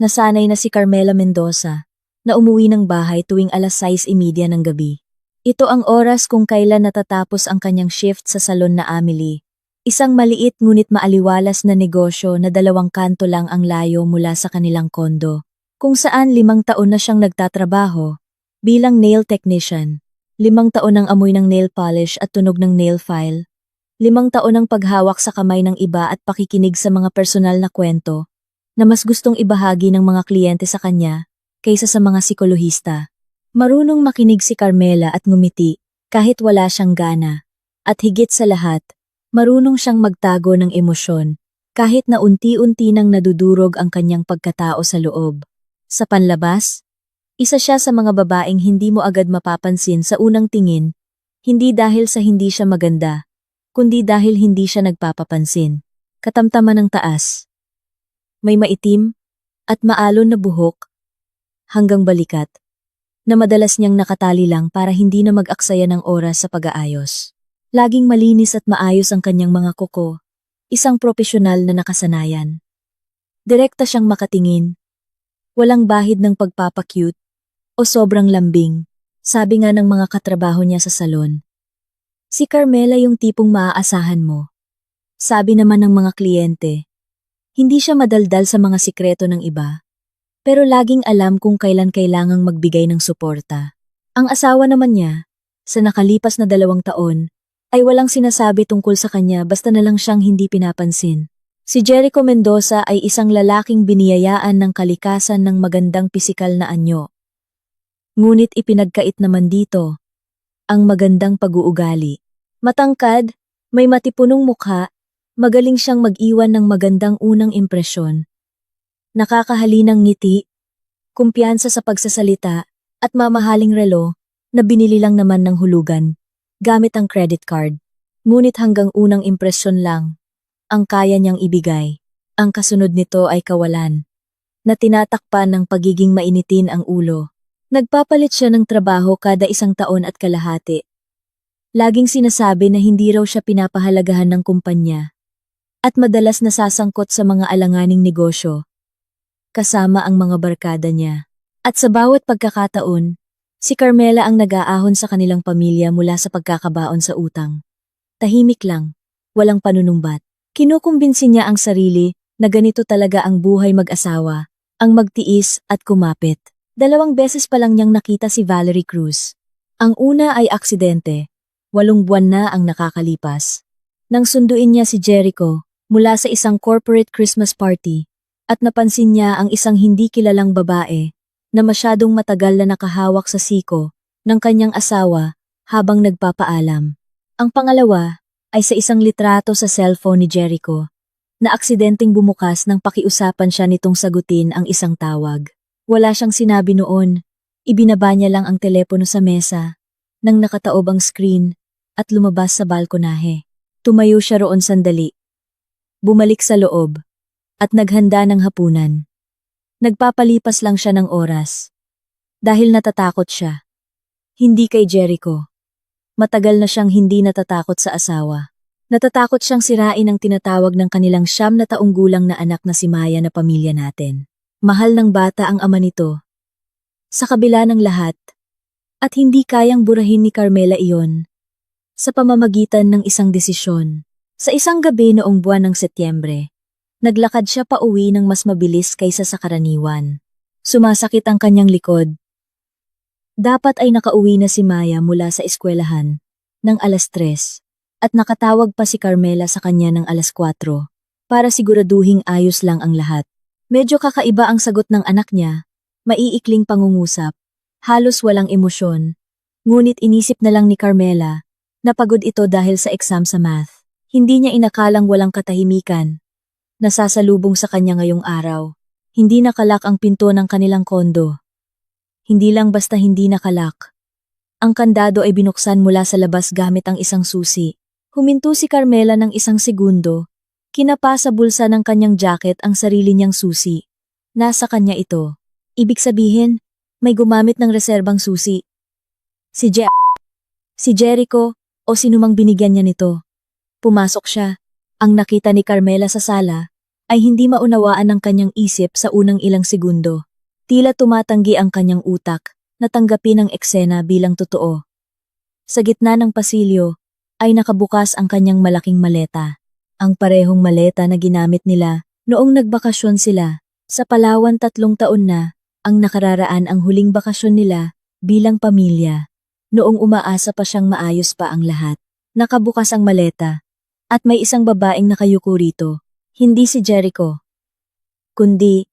Nasanay na si Carmela Mendoza na umuwi ng bahay tuwing 6:30 ng gabi. Ito ang oras kung kailan natatapos ang kanyang shift sa salon na Amelie. Isang maliit ngunit maaliwalas na negosyo na 2 kanto lang ang layo mula sa kanilang kondo, kung saan 5 taon na siyang nagtatrabaho bilang nail technician. 5 taon ang amoy ng nail polish at tunog ng nail file. 5 taon ang paghawak sa kamay ng iba at pakikinig sa mga personal na kwento na mas gustong ibahagi ng mga kliyente sa kanya kaysa sa mga psikolohista. Marunong makinig si Carmela at ngumiti kahit wala siyang gana. At higit sa lahat, marunong siyang magtago ng emosyon kahit na unti-unti nang nadudurog ang kanyang pagkatao sa loob. Sa panlabas, isa siya sa mga babaeng hindi mo agad mapapansin sa unang tingin, hindi dahil sa hindi siya maganda, kundi dahil hindi siya nagpapapansin. Katamtaman ng taas. May maitim at maalon na buhok hanggang balikat, na madalas niyang nakatali lang para hindi na mag-aksaya ng oras sa pag-aayos. Laging malinis at maayos ang kanyang mga kuko, isang propesyonal na nakasanayan. Direkta siyang makatingin, walang bahid ng pagpapakyut o sobrang lambing, sabi nga ng mga katrabaho niya sa salon. Si Carmela yung tipong maaasahan mo. Sabi naman ng mga kliyente, hindi siya madaldal sa mga sikreto ng iba, pero laging alam kung kailan kailangang magbigay ng suporta. Ang asawa naman niya, sa nakalipas na 2 taon, ay walang sinasabi tungkol sa kanya basta na lang siyang hindi pinapansin. Si Jericho Mendoza ay isang lalaking biniyayaan ng kalikasan ng magandang pisikal na anyo. Ngunit ipinagkait naman dito ang magandang pag-uugali. Matangkad, may matipunong mukha, magaling siyang mag-iwan ng magandang unang impresyon. Nakakahalinang ngiti, kumpiyansa sa pagsasalita, at mamahaling relo na binili lang naman ng hulugan gamit ang credit card. Ngunit hanggang unang impresyon lang ang kaya niyang ibigay. Ang kasunod nito ay kawalan, na tinatakpan ng pagiging mainitin ang ulo. Nagpapalit siya ng trabaho kada 1 taon at kalahati. Laging sinasabi na hindi raw siya pinapahalagahan ng kumpanya at madalas nasasangkot sa mga alanganing negosyo kasama ang mga barkada niya. At sa bawat pagkakataon, si Carmela ang nag-aahon sa kanilang pamilya mula sa pagkakabaon sa utang. Tahimik lang, walang panunumbat. Kinukumbinsin niya ang sarili na ganito talaga ang buhay mag-asawa, ang magtiis at kumapit. 2 beses pa lang niyang nakita si Valerie Cruz. Ang una ay aksidente, 8 buwan na ang nakakalipas. Nang sunduin niya si Jericho mula sa isang corporate Christmas party, at napansin niya ang isang hindi kilalang babae na masyadong matagal na nakahawak sa siko ng kanyang asawa habang nagpapaalam. Ang pangalawa ay sa isang litrato sa cellphone ni Jericho na aksidenteng bumukas nang pakiusapan siya nitong sagutin ang isang tawag. Wala siyang sinabi noon, ibinaba niya lang ang telepono sa mesa nang nakataob ang screen at lumabas sa balkonahe. Tumayo siya roon sandali. Bumalik sa loob at naghanda ng hapunan. Nagpapalipas lang siya ng oras. Dahil natatakot siya. Hindi kay Jericho. Matagal na siyang hindi natatakot sa asawa. Natatakot siyang sirain ang tinatawag ng kanilang 9 na taong gulang na anak na si Maya na pamilya natin. Mahal ng bata ang ama nito. Sa kabila ng lahat, at hindi kayang burahin ni Carmela iyon, sa pamamagitan ng isang desisyon. Sa isang gabi noong buwan ng Setyembre, naglakad siya pa uwi ng mas mabilis kaysa sa karaniwan. Sumasakit ang kanyang likod. Dapat ay nakauwi na si Maya mula sa eskwelahan ng 3:00 at nakatawag pa si Carmela sa kanya ng 4:00 para siguraduhing ayos lang ang lahat. Medyo kakaiba ang sagot ng anak niya, maiikling pangungusap, halos walang emosyon. Ngunit inisip na lang ni Carmela na pagod ito dahil sa exam sa math. Hindi niya inakalang walang katahimikan nasasalubong sa kanya ngayong araw. Hindi nakalak ang pinto ng kanilang kondo. Hindi lang basta hindi nakalak. Ang kandado ay binuksan mula sa labas gamit ang isang susi. Huminto si Carmela ng 1 segundo. Kinapa sa bulsa ng kanyang jacket ang sarili niyang susi. Nasa kanya ito. Ibig sabihin, may gumamit ng reserbang susi. Si Jericho o sinumang binigyan niya nito. Pumasok siya. Ang nakita ni Carmela sa sala ay hindi maunawaan ng kanyang isip sa unang ilang segundo. Tila tumatanggi ang kanyang utak na tanggapin ang eksena bilang totoo. Sa gitna ng pasilyo ay nakabukas ang kanyang malaking maleta. Ang parehong maleta na ginamit nila noong nagbakasyon sila sa Palawan 3 taon na ang nakararaan ang huling bakasyon nila bilang pamilya. Noong umaasa pa siyang maayos pa ang lahat. Nakabukas ang maleta at may isang babaeng nakayuko rito. Hindi si Jericho, kundi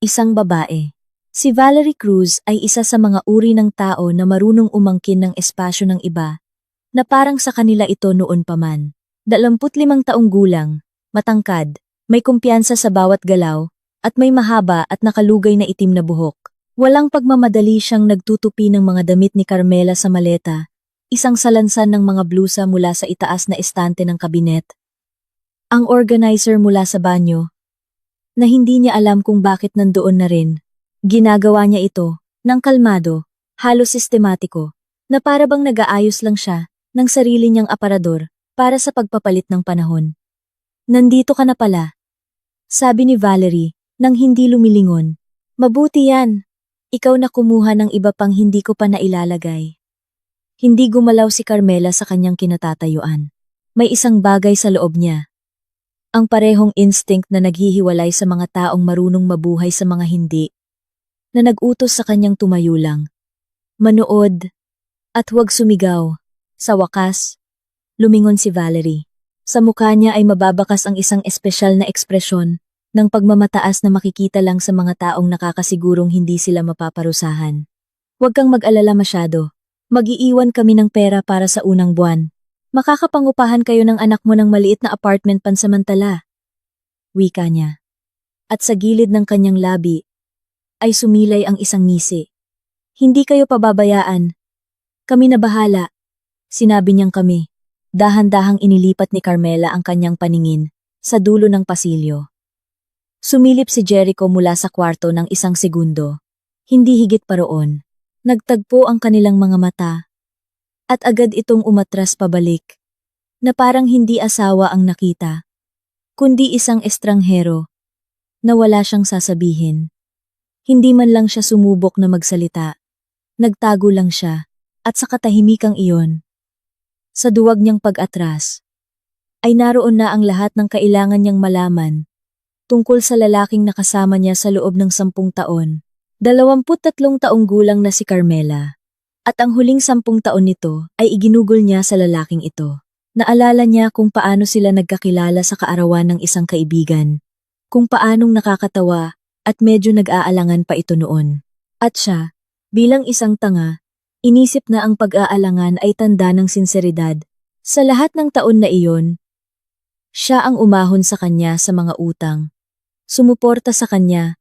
isang babae. Si Valerie Cruz ay isa sa mga uri ng tao na marunong umangkin ng espasyo ng iba, na parang sa kanila ito noon pa man. 25 taong gulang, matangkad, may kumpiyansa sa bawat galaw, at may mahaba at nakalugay na itim na buhok. Walang pagmamadali siyang nagtutupi ng mga damit ni Carmela sa maleta, isang salansan ng mga blusa mula sa itaas na estante ng kabinet. Ang organizer mula sa banyo, na hindi niya alam kung bakit nandoon na rin. Ginagawa niya ito, ng kalmado, halos sistematiko, na para bang nag-aayos lang siya ng sarili niyang aparador para sa pagpapalit ng panahon. Nandito ka na pala, sabi ni Valerie nang hindi lumilingon. Mabuti yan, ikaw na kumuha ng iba pang hindi ko pa nailalagay. Hindi gumalaw si Carmela sa kanyang kinatatayuan. May isang bagay sa loob niya. Ang parehong instinct na naghihiwalay sa mga taong marunong mabuhay sa mga hindi, na nag-utos sa kanyang tumayo lang, manood, at huwag sumigaw. Sa wakas, lumingon si Valerie. Sa mukha niya ay mababakas ang isang espesyal na ekspresyon ng pagmamataas na makikita lang sa mga taong nakakasigurong hindi sila mapaparusahan. Huwag kang mag-alala masyado. Mag-iiwan kami ng pera para sa unang buwan. Makakapangupahan kayo ng anak mo ng maliit na apartment pansamantala. Wika niya. At sa gilid ng kanyang labi, ay sumilay ang isang ngisi. Hindi kayo pababayaan. Kami na bahala. Sinabi niyang kami. Dahan-dahang inilipat ni Carmela ang kanyang paningin sa dulo ng pasilyo. Sumilip si Jericho mula sa kwarto ng isang segundo. Hindi higit pa roon. Nagtagpo ang kanilang mga mata. At agad itong umatras pabalik, na parang hindi asawa ang nakita, kundi isang estranghero, na wala siyang sasabihin. Hindi man lang siya sumubok na magsalita, nagtago lang siya, at sa katahimikang iyon, sa duwag niyang pag-atras, ay naroon na ang lahat ng kailangan niyang malaman, tungkol sa lalaking nakasama niya sa loob ng 10 taon. 23 taong gulang na si Carmela. At ang huling 10 taon nito ay iginugol niya sa lalaking ito. Naalala niya kung paano sila nagkakilala sa kaarawan ng isang kaibigan, kung paanong nakakatawa at medyo nag-aalangan pa ito noon. At siya, bilang isang tanga, inisip na ang pag-aalangan ay tanda ng sinseridad. Sa lahat ng taon na iyon, siya ang umahon sa kanya sa mga utang. Sumuporta sa kanya,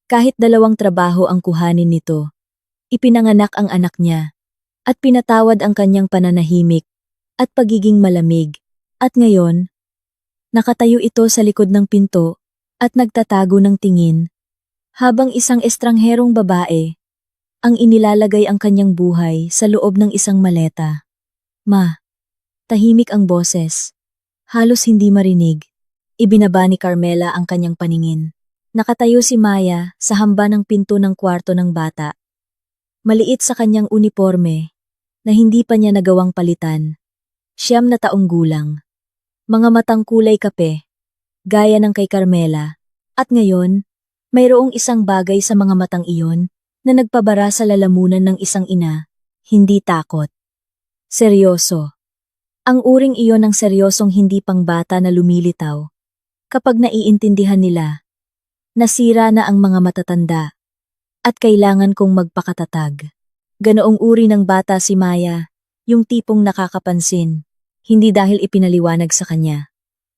kahit 2 trabaho ang kuhanin nito. Ipinanganak ang anak niya, at pinatawad ang kanyang pananahimik, at pagiging malamig. At ngayon, nakatayo ito sa likod ng pinto, at nagtatago ng tingin, habang isang estrangherong babae, ang inilalagay ang kanyang buhay sa loob ng isang maleta. Ma, tahimik ang boses, halos hindi marinig. Ibinaba ni Carmela ang kanyang paningin. Nakatayo si Maya sa hamba ng pinto ng kwarto ng bata. Maliit sa kanyang uniporme, na hindi pa niya nagawang palitan. 9 na taong gulang. Mga matang kulay kape, gaya ng kay Carmela. At ngayon, mayroong isang bagay sa mga matang iyon na nagpabara sa lalamunan ng isang ina, hindi takot. Seryoso. Ang uring iyon ng seryosong hindi pangbata na lumilitaw. Kapag naiintindihan nila, nasira na ang mga matatanda. At kailangan kong magpakatatag. Ganoong uri ng bata si Maya, yung tipong nakakapansin, hindi dahil ipinaliwanag sa kanya,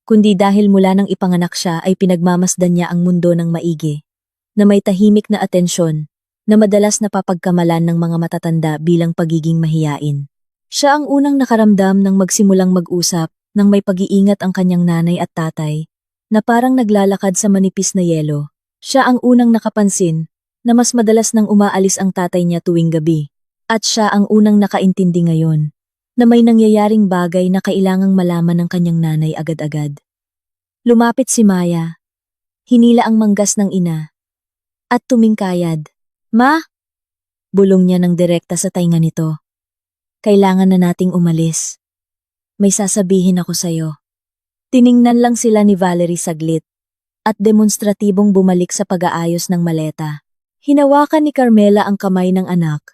kundi dahil mula nang ipanganak siya ay pinagmamasdan niya ang mundo ng maigi, na may tahimik na atensyon, na madalas napapagkamalan ng mga matatanda bilang pagiging mahiyain. Siya ang unang nakaramdam ng magsimulang mag-usap nang may pag-iingat ang kanyang nanay at tatay, na parang naglalakad sa manipis na yelo. Siya ang unang nakapansin na mas madalas nang umaalis ang tatay niya tuwing gabi. At siya ang unang nakaintindi ngayon, na may nangyayaring bagay na kailangang malaman ng kanyang nanay agad-agad. Lumapit si Maya, Hinila ang manggas ng ina. At tumingkayad. Ma! Bulong niya ng direkta sa tainga nito. Kailangan na nating umalis. May sasabihin ako sa'yo. Tiningnan lang sila ni Valerie saglit at demonstratibong bumalik sa pag-aayos ng maleta. Hinawakan ni Carmela ang kamay ng anak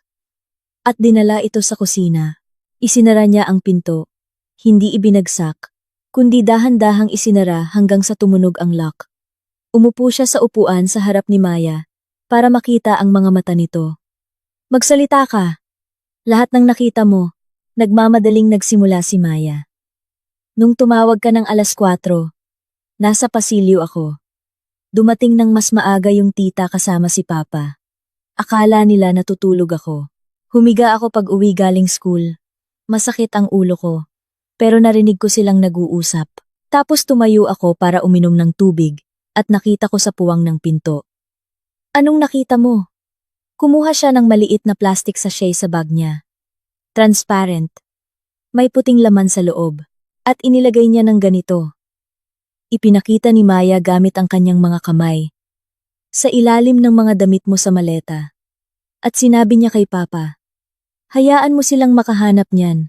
at dinala ito sa kusina. Isinara niya ang pinto. Hindi ibinagsak, kundi dahan-dahang isinara hanggang sa tumunog ang lock. Umupo siya sa upuan sa harap ni Maya para makita ang mga mata nito. Magsalita ka. Lahat ng nakita mo, nagmamadaling nagsimula si Maya. Nung tumawag ka ng 4:00, nasa pasilyo ako. Dumating ng mas maaga yung tita kasama si Papa. Akala nila natutulog ako. Humiga ako pag uwi galing school. Masakit ang ulo ko, pero narinig ko silang nag-uusap. Tapos tumayo ako para uminom ng tubig at nakita ko sa puwang ng pinto. Anong nakita mo? Kumuha siya ng maliit na plastic sachet sa bag niya. Transparent. May puting laman sa loob at inilagay niya ng ganito. Ipinakita ni Maya gamit ang kanyang mga kamay. Sa ilalim ng mga damit mo sa maleta. At sinabi niya kay Papa, hayaan mo silang makahanap niyan.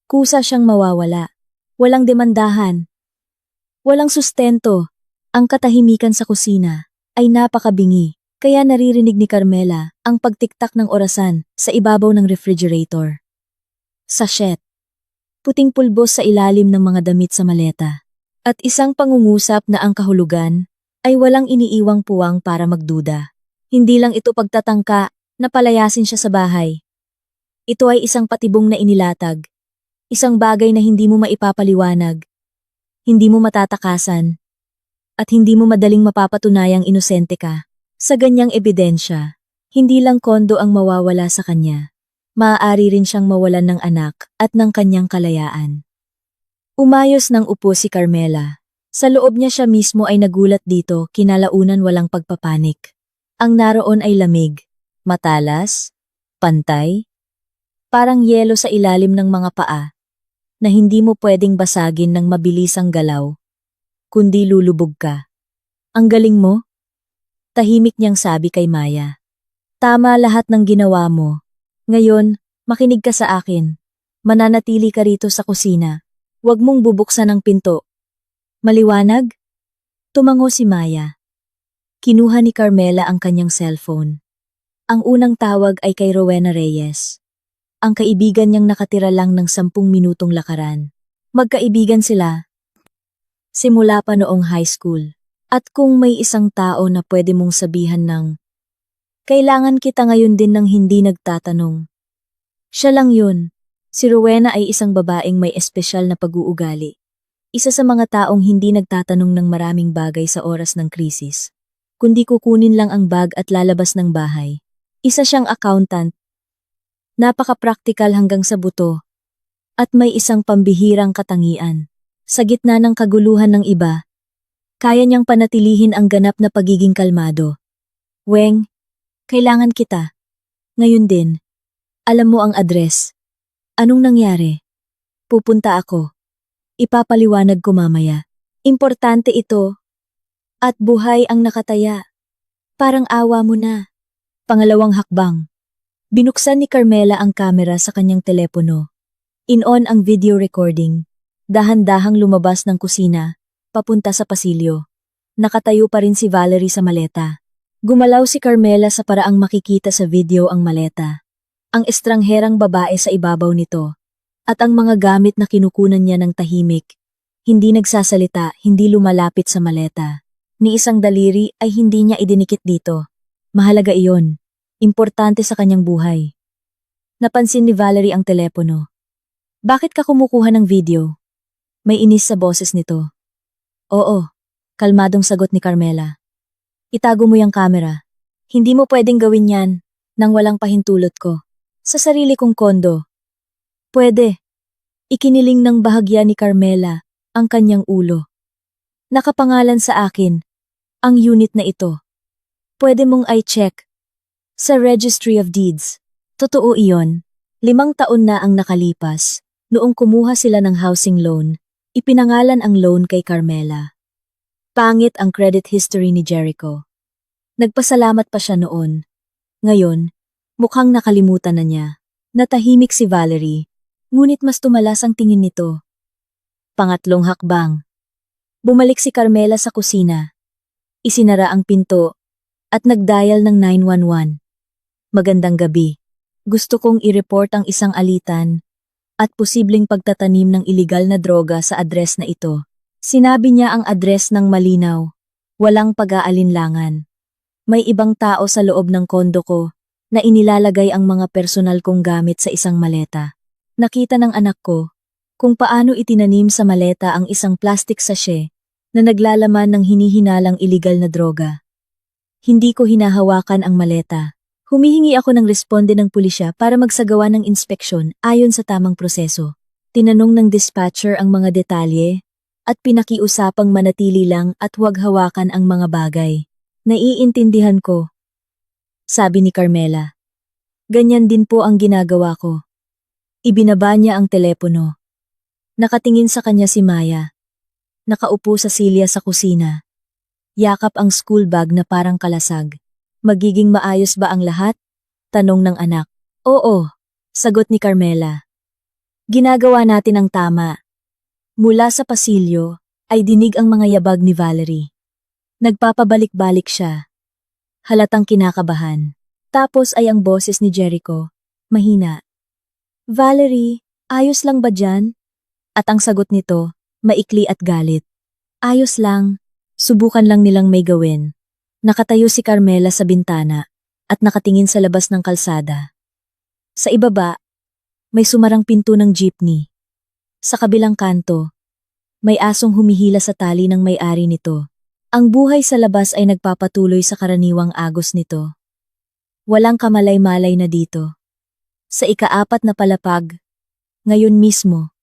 Kusa siyang mawawala. Walang demandahan. Walang sustento. Ang katahimikan sa kusina ay napakabingi. Kaya naririnig ni Carmela ang pagtiktak ng orasan sa ibabaw ng refrigerator. Sachet. Puting pulbos sa ilalim ng mga damit sa maleta. At isang pangungusap na ang kahulugan ay walang iniiwang puwang para magduda. Hindi lang ito pagtatangka na palayasin siya sa bahay. Ito ay isang patibong na inilatag. Isang bagay na hindi mo maipapaliwanag. Hindi mo matatakasan. At hindi mo madaling mapapatunayang inosente ka. Sa ganyang ebidensya, hindi lang kondo ang mawawala sa kanya. Maaari rin siyang mawalan ng anak at ng kanyang kalayaan. Umayos ng upo si Carmela. Sa loob niya siya mismo ay nagulat dito, kinalaunan walang pagpapanik. Ang naroon ay lamig, matalas, pantay, parang yelo sa ilalim ng mga paa, na hindi mo pwedeng basagin ng mabilisang galaw, kundi lulubog ka. Ang galing mo? Tahimik niyang sabi kay Maya. Tama lahat ng ginawa mo. Ngayon, makinig ka sa akin. Mananatili ka rito sa kusina. Huwag mong bubuksan ang pinto. Maliwanag? Tumango si Maya. Kinuha ni Carmela ang kanyang cellphone. Ang unang tawag ay kay Rowena Reyes. Ang kaibigan niyang nakatira lang ng 10 minutong lakaran. Magkaibigan sila. Simula pa noong high school. At kung may isang tao na pwede mong sabihan ng, kailangan kita ngayon din ng hindi nagtatanong. Siya lang yun. Si Rowena ay isang babaeng may espesyal na pag-uugali. Isa sa mga taong hindi nagtatanong ng maraming bagay sa oras ng krisis, kundi kukunin lang ang bag at lalabas ng bahay. Isa siyang accountant. Napaka-praktikal hanggang sa buto. At may isang pambihirang katangian. Sa gitna ng kaguluhan ng iba, kaya niyang panatilihin ang ganap na pagiging kalmado. Weng, kailangan kita. Ngayon din. Alam mo ang address. Anong nangyari? Pupunta ako. Ipapaliwanag ko mamaya. Importante ito. At buhay ang nakataya. Parang awa mo na. Pangalawang hakbang. Binuksan ni Carmela ang kamera sa kanyang telepono. In-on ang video recording. Dahan-dahang lumabas ng kusina, papunta sa pasilyo. Nakatayo pa rin si Valerie sa maleta. Gumalaw si Carmela sa paraang makikita sa video ang maleta. Ang estrangherang babae sa ibabaw nito. At ang mga gamit na kinukunan niya ng tahimik. Hindi nagsasalita, hindi lumalapit sa maleta. Ni isang daliri ay hindi niya idinikit dito. Mahalaga iyon. Importante sa kanyang buhay. Napansin ni Valerie ang telepono. Bakit ka kumukuha ng video? May inis sa boses nito. Oo, kalmadong sagot ni Carmela. Itago mo yung camera. Hindi mo pwedeng gawin yan nang walang pahintulot ko. Sa sarili kong kondo. Pwede. Ikiniling ng bahagya ni Carmela ang kanyang ulo. Nakapangalan sa akin ang unit na ito. Pwede mong i-check sa Registry of Deeds. Totoo iyon. 5 taon na ang nakalipas. Noong kumuha sila ng housing loan, ipinangalan ang loan kay Carmela. Pangit ang credit history ni Jericho. Nagpasalamat pa siya noon. Ngayon, mukhang nakalimutan na niya. Natahimik si Valerie, ngunit mas tumalas ang tingin nito. Pangatlong hakbang. Bumalik si Carmela sa kusina. Isinara ang pinto at nagdial ng 911. Magandang gabi. Gusto kong i-report ang isang alitan at posibleng pagtatanim ng iligal na droga sa address na ito. Sinabi niya ang address ng malinaw. Walang pag-aalinlangan. May ibang tao sa loob ng kondo ko na inilalagay ang mga personal kong gamit sa isang maleta. Nakita ng anak ko kung paano itinanim sa maleta ang isang plastic sachet na naglalaman ng hinihinalang iligal na droga. Hindi ko hinahawakan ang maleta. Humihingi ako ng responde ng pulisya para magsagawa ng inspeksyon ayon sa tamang proseso. Tinanong ng dispatcher ang mga detalye at pinakiusapang manatili lang at huwag hawakan ang mga bagay. Naiintindihan ko, sabi ni Carmela. Ganyan din po ang ginagawa ko. Ibinaba niya ang telepono. Nakatingin sa kanya si Maya. Nakaupo sa silya sa kusina. Yakap ang school bag na parang kalasag. Magiging maayos ba ang lahat? Tanong ng anak. Oo, sagot ni Carmela. Ginagawa natin ang tama. Mula sa pasilyo ay dinig ang mga yabag ni Valerie. Nagpapabalik-balik siya. Halatang kinakabahan. Tapos ay ang boses ni Jericho. Mahina. Valerie, ayos lang ba dyan? At ang sagot nito, maikli at galit. Ayos lang. Subukan lang nilang may gawin. Nakatayo si Carmela sa bintana at nakatingin sa labas ng kalsada. Sa ibaba, may sumarang pinto ng jeepney. Sa kabilang kanto, may asong humihila sa tali ng may-ari nito. Ang buhay sa labas ay nagpapatuloy sa karaniwang agos nito. Walang kamalay-malay na dito. Sa ika-4 na palapag, ngayon mismo,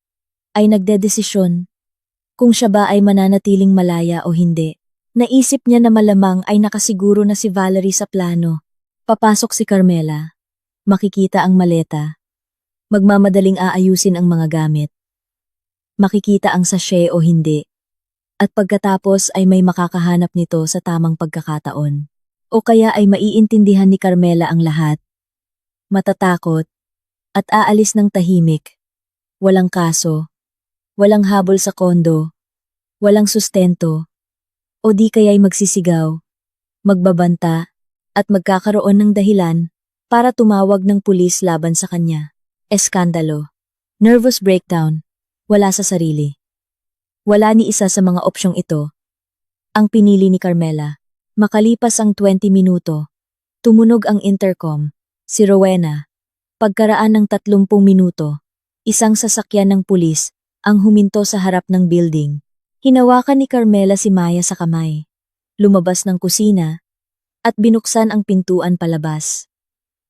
ay nagdedesisyon kung siya ba ay mananatiling malaya o hindi. Naisip niya na malamang ay nakasiguro na si Valerie sa plano. Papasok si Carmela. Makikita ang maleta. Magmamadaling aayusin ang mga gamit. Makikita ang sachet o hindi. At pagkatapos ay may makakahanap nito sa tamang pagkakataon. O kaya ay maiintindihan ni Carmela ang lahat. Matatakot at aalis ng tahimik. Walang kaso, walang habol sa kondo, walang sustento, o di kaya'y magsisigaw, magbabanta, at magkakaroon ng dahilan para tumawag ng pulis laban sa kanya. Eskandalo, nervous breakdown, wala sa sarili. Wala ni isa sa mga opsyong ito. Ang pinili ni Carmela. Makalipas ang 20 minuto, tumunog ang intercom. Si Rowena. Pagkaraan ng 30 minuto, isang sasakyan ng pulis ang huminto sa harap ng building. Hinawakan ni Carmela si Maya sa kamay. Lumabas ng kusina at binuksan ang pintuan palabas.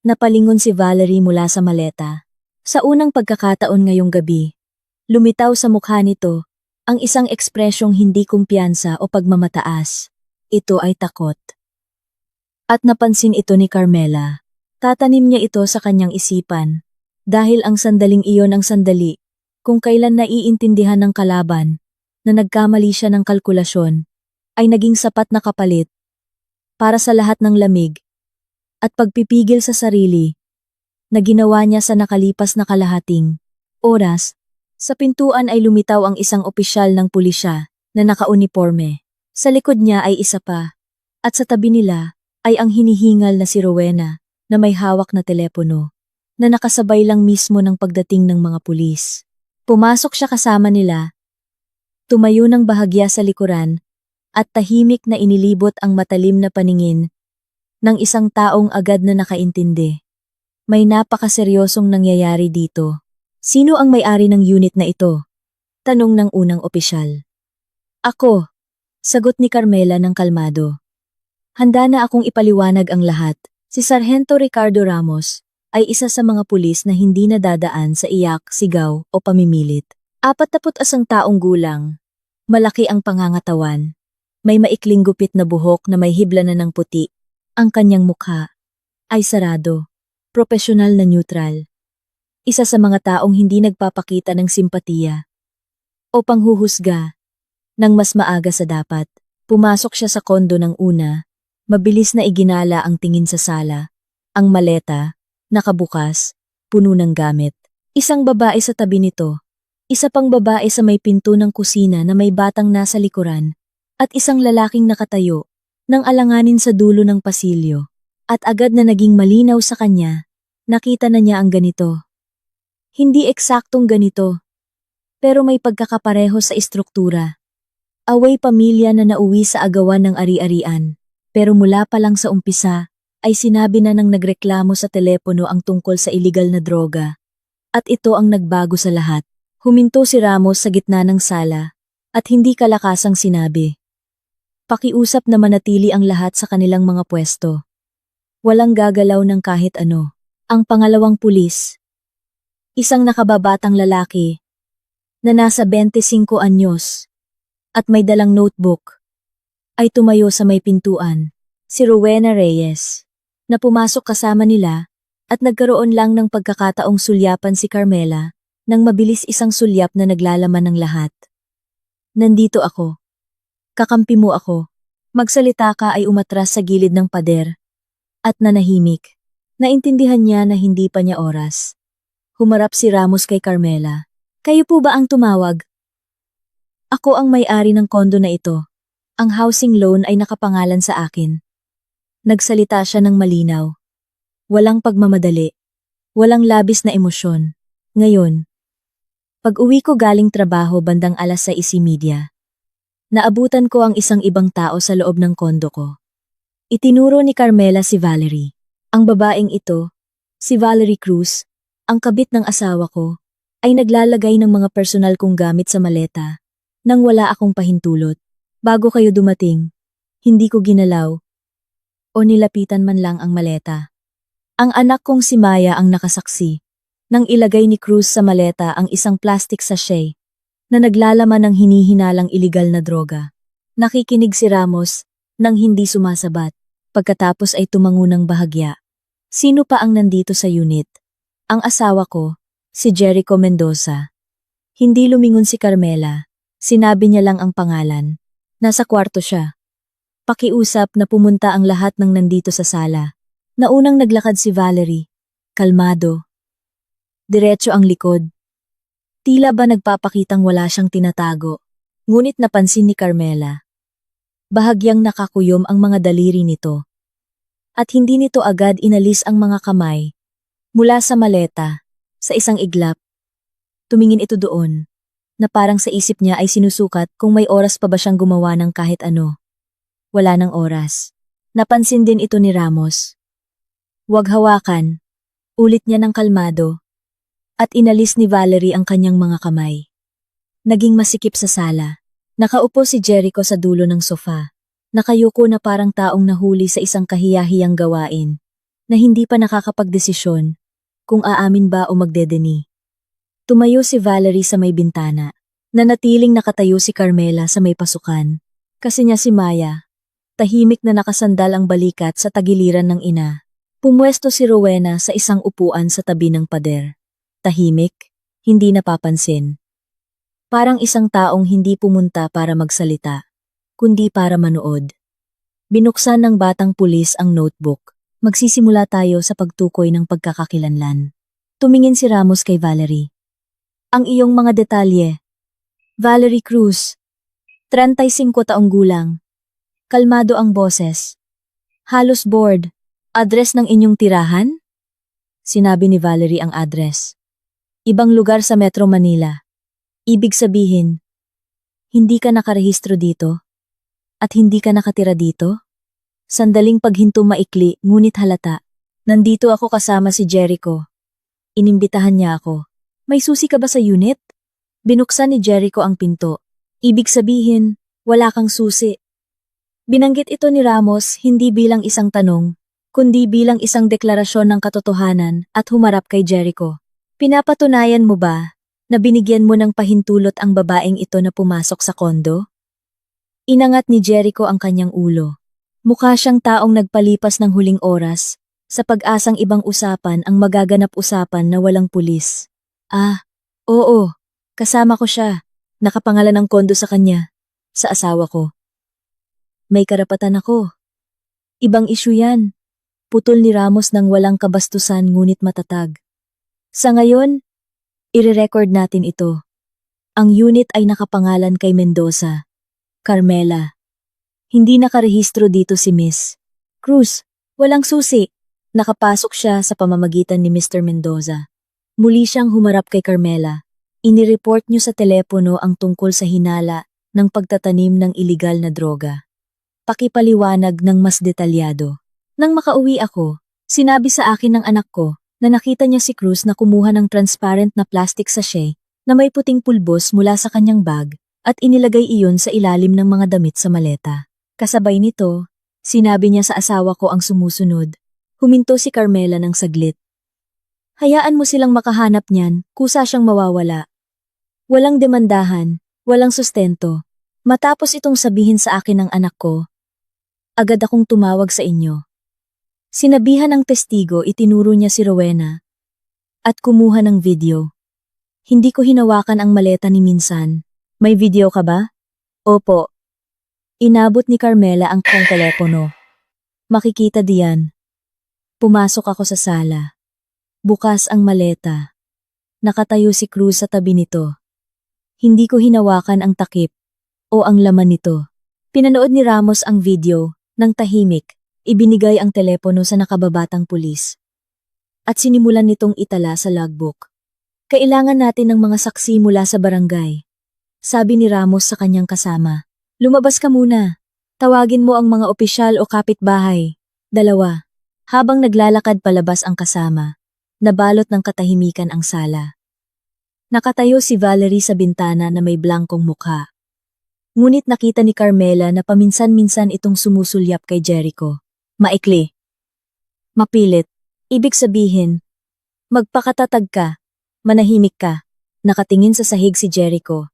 Napalingon si Valerie mula sa maleta. Sa unang pagkakataon ngayong gabi, lumitaw sa mukha nito ang isang ekspresyong hindi kumpiyansa o pagmamataas. Ito ay takot. At napansin ito ni Carmela. Tatanim niya ito sa kanyang isipan. Dahil ang sandaling iyon ang sandali, kung kailan naiintindihan ng kalaban, na nagkamali siya ng kalkulasyon, ay naging sapat na kapalit para sa lahat ng lamig at pagpipigil sa sarili na ginawa niya sa nakalipas na kalahating oras. Sa pintuan ay lumitaw ang isang opisyal ng pulisya na nakauniporme. Sa likod niya ay isa pa, at sa tabi nila ay ang hinihingal na si Rowena na may hawak na telepono, na nakasabay lang mismo ng pagdating ng mga pulis. Pumasok siya kasama nila. Tumayo ng bahagya sa likuran at tahimik na inilibot ang matalim na paningin ng isang taong agad na nakaintindi. May napakaseryosong nangyayari dito. Sino ang may-ari ng unit na ito? Tanong ng unang opisyal. Ako, sagot ni Carmela ng kalmado. Handa na akong ipaliwanag ang lahat. Si Sargento Ricardo Ramos ay isa sa mga pulis na hindi nadadaan sa iyak, sigaw o pamimilit. 41 taong gulang. Malaki ang pangangatawan. May maikling gupit na buhok na may hibla na ng puti. Ang kanyang mukha ay sarado, propesyonal na neutral. Isa sa mga taong hindi nagpapakita ng simpatiya o panghuhusga ng mas maaga sa dapat. Pumasok siya sa kondo ng una, mabilis na iginala ang tingin sa sala. Ang maleta, nakabukas, puno ng gamit. Isang babae sa tabi nito, isa pang babae sa may pinto ng kusina na may batang nasa likuran, at isang lalaking nakatayo, nang alanganin sa dulo ng pasilyo. At agad na naging malinaw sa kanya, nakita na niya ang ganito. Hindi eksaktong ganito, pero may pagkakapareho sa istruktura. Away pamilya na nauwi sa agawan ng ari-arian, pero mula pa lang sa umpisa, ay sinabi na ng nagreklamo sa telepono ang tungkol sa iligal na droga. At ito ang nagbago sa lahat. Huminto si Ramos sa gitna ng sala, at hindi kalakasang sinabi. Pakiusap na manatili ang lahat sa kanilang mga pwesto. Walang gagalaw ng kahit ano. Ang pangalawang pulis, isang nakababatang lalaki, na nasa 25 anyos, at may dalang notebook, ay tumayo sa may pintuan. Si Rowena Reyes, na pumasok kasama nila, at nagkaroon lang ng pagkakataong sulyapan si Carmela, nang mabilis isang sulyap na naglalaman ng lahat. Nandito ako. Kakampi mo ako. Magsalita ka ay umatras sa gilid ng pader. At nanahimik. Naintindihan niya na hindi pa niya oras. Humarap si Ramos kay Carmela. Kayo po ba ang tumawag? Ako ang may-ari ng kondo na ito. Ang housing loan ay nakapangalan sa akin. Nagsalita siya ng malinaw. Walang pagmamadali. Walang labis na emosyon. Ngayon, pag-uwi ko galing trabaho bandang 6:30, naabutan ko ang isang ibang tao sa loob ng kondo ko. Itinuro ni Carmela si Valerie. Ang babaeng ito, si Valerie Cruz, ang kabit ng asawa ko, ay naglalagay ng mga personal kong gamit sa maleta nang wala akong pahintulot. Bago kayo dumating, hindi ko ginalaw o nilapitan man lang ang maleta. Ang anak kong si Maya ang nakasaksi nang ilagay ni Cruz sa maleta ang isang plastic sachet na naglalaman ng hinihinalang iligal na droga. Nakikinig si Ramos nang hindi sumasabat. Pagkatapos ay tumango ng bahagya. Sino pa ang nandito sa unit? Ang asawa ko, si Jericho Mendoza. Hindi lumingon si Carmela. Sinabi niya lang ang pangalan. Nasa kwarto siya. Pakiusap na pumunta ang lahat ng nandito sa sala. Naunang naglakad si Valerie. Kalmado. Diretso ang likod. Tila ba nagpapakitang wala siyang tinatago. Ngunit napansin ni Carmela. Bahagyang nakakuyom ang mga daliri nito. At hindi nito agad inalis ang mga kamay. Mula sa maleta, sa isang iglap. Tumingin ito doon, na parang sa isip niya ay sinusukat kung may oras pa ba siyang gumawa ng kahit ano. Wala ng oras. Napansin din ito ni Ramos. Huwag hawakan. Ulit niya ng kalmado. At inalis ni Valerie ang kanyang mga kamay. Naging masikip sa sala. Nakaupo si Jericho sa dulo ng sofa. Nakayuko na parang taong nahuli sa isang kahiyahiyang gawain, na hindi pa nakakapagdesisyon kung aamin ba o magdedeni. Tumayo si Valerie sa may bintana. Nanatiling nakatayo si Carmela sa may pasukan. Kasi niya si Maya. Tahimik na nakasandal ang balikat sa tagiliran ng ina. Pumwesto si Rowena sa isang upuan sa tabi ng pader. Tahimik, hindi napapansin. Parang isang taong hindi pumunta para magsalita, kundi para manood. Binuksan ng batang pulis ang notebook. Magsisimula tayo sa pagtukoy ng pagkakakilanlan. Tumingin si Ramos kay Valerie. Ang iyong mga detalye. Valerie Cruz, 35 taong gulang. Kalmado ang boses. Halos bored. Address ng inyong tirahan? Sinabi ni Valerie ang address. Ibang lugar sa Metro Manila. Ibig sabihin, hindi ka nakarehistro dito? At hindi ka nakatira dito? Sandaling paghinto maikli, ngunit halata. Nandito ako kasama si Jericho. Inimbitahan niya ako. May susi ka ba sa unit? Binuksan ni Jericho ang pinto. Ibig sabihin, wala kang susi. Binanggit ito ni Ramos hindi bilang isang tanong, kundi bilang isang deklarasyon ng katotohanan at humarap kay Jericho. Pinapatunayan mo ba na binigyan mo ng pahintulot ang babaeng ito na pumasok sa kondo? Inangat ni Jericho ang kanyang ulo. Mukha siyang taong nagpalipas ng huling oras, sa pag-asang ibang usapan ang magaganap usapan na walang pulis. Oo, kasama ko siya. Nakapangalan ng kondo sa kanya, sa asawa ko. May karapatan ako. Ibang isyu yan. Putol ni Ramos ng walang kabastusan ngunit matatag. Sa ngayon, ire-record natin ito. Ang unit ay nakapangalan kay Mendoza. Carmela. Hindi nakarehistro dito si Miss Cruz. Walang susi. Nakapasok siya sa pamamagitan ni Mr. Mendoza. Muli siyang humarap kay Carmela. Inireport niyo sa telepono ang tungkol sa hinala ng pagtatanim ng iligal na droga. Pakipaliwanag ng mas detalyado. Nang makauwi ako, sinabi sa akin ng anak ko na nakita niya si Cruz na kumuha ng transparent na plastic sachet na may puting pulbos mula sa kanyang bag at inilagay iyon sa ilalim ng mga damit sa maleta. Kasabay nito, sinabi niya sa asawa ko ang sumusunod. Huminto si Carmela ng saglit. Hayaan mo silang makahanap niyan, kusa siyang mawawala. Walang demandahan, walang sustento. Matapos itong sabihin sa akin ng anak ko, agad akong tumawag sa inyo. Sinabihan ng testigo itinuro niya si Rowena at kumuha ng video. Hindi ko hinawakan ang maleta ni minsan. May video ka ba? Opo. Inabot ni Carmela ang kanyang telepono. Makikita diyan. Pumasok ako sa sala. Bukas ang maleta. Nakatayo si Cruz sa tabi nito. Hindi ko hinawakan ang takip o ang laman nito. Pinanood ni Ramos ang video ng tahimik. Ibinigay ang telepono sa nakababatang pulis. At sinimulan nitong itala sa logbook. Kailangan natin ng mga saksi mula sa barangay. Sabi ni Ramos sa kanyang kasama. Lumabas ka muna. Tawagin mo ang mga opisyal o kapitbahay. 2. Habang naglalakad palabas ang kasama, nabalot ng katahimikan ang sala. Nakatayo si Valerie sa bintana na may blankong mukha. Ngunit nakita ni Carmela na paminsan-minsan itong sumusulyap kay Jericho. Maikli. Mapilit. Ibig sabihin, magpakatatag ka, manahimik ka. Nakatingin sa sahig si Jericho.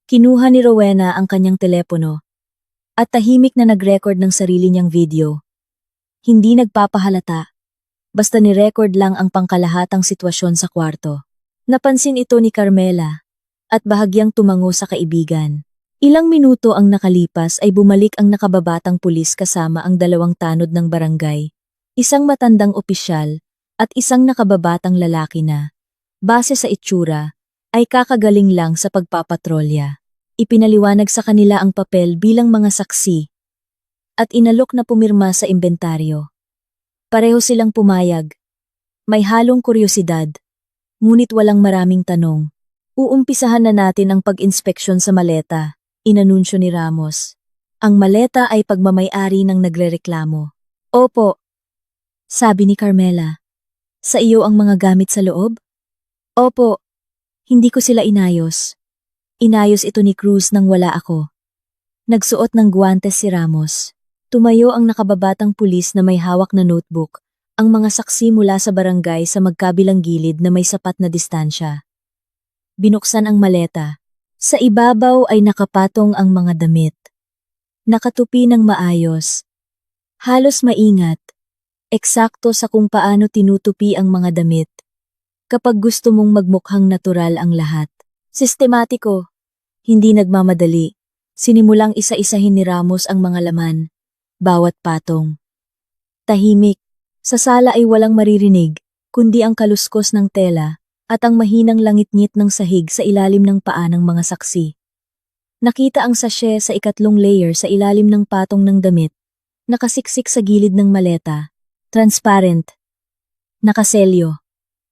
Kinuha ni Rowena ang kanyang telepono at tahimik na nag-record ng sarili niyang video. Hindi nagpapahalata. Basta ni-record lang ang pangkalahatang sitwasyon sa kwarto. Napansin ito ni Carmela at bahagyang tumango sa kaibigan. Ilang minuto ang nakalipas ay bumalik ang nakababatang pulis kasama ang 2 tanod ng barangay, isang matandang opisyal at isang nakababatang lalaki na, base sa itsura, ay kakagaling lang sa pagpapatrolya. Ipinaliwanag sa kanila ang papel bilang mga saksi at inalok na pumirma sa inventaryo. Pareho silang pumayag. May halong kuryosidad, ngunit walang maraming tanong. Uumpisahan na natin ang pag-inspeksyon sa maleta. Inanunsyo ni Ramos. Ang maleta ay pagmamay-ari ng nagrereklamo. Opo. Sabi ni Carmela. Sa iyo ang mga gamit sa loob? Opo. Hindi ko sila inayos. Inayos ito ni Cruz nang wala ako. Nagsuot ng guwantes si Ramos. Tumayo ang nakababatang pulis na may hawak na notebook. Ang mga saksi mula sa barangay sa magkabilang gilid na may sapat na distansya. Binuksan ang maleta. Sa ibabaw ay nakapatong ang mga damit. Nakatupi ng maayos. Halos maingat. Eksakto sa kung paano tinutupi ang mga damit. Kapag gusto mong magmukhang natural ang lahat. Sistematiko. Hindi nagmamadali. Sinimulang isa-isahin ni Ramos ang mga laman. Bawat patong. Tahimik. Sa sala ay walang maririnig, kundi ang kaluskos ng tela at ang mahinang langit-ngit ng sahig sa ilalim ng paa ng mga saksi. Nakita ang sachet sa 2 layer sa ilalim ng patong ng damit, nakasiksik sa gilid ng maleta, transparent, nakaselyo,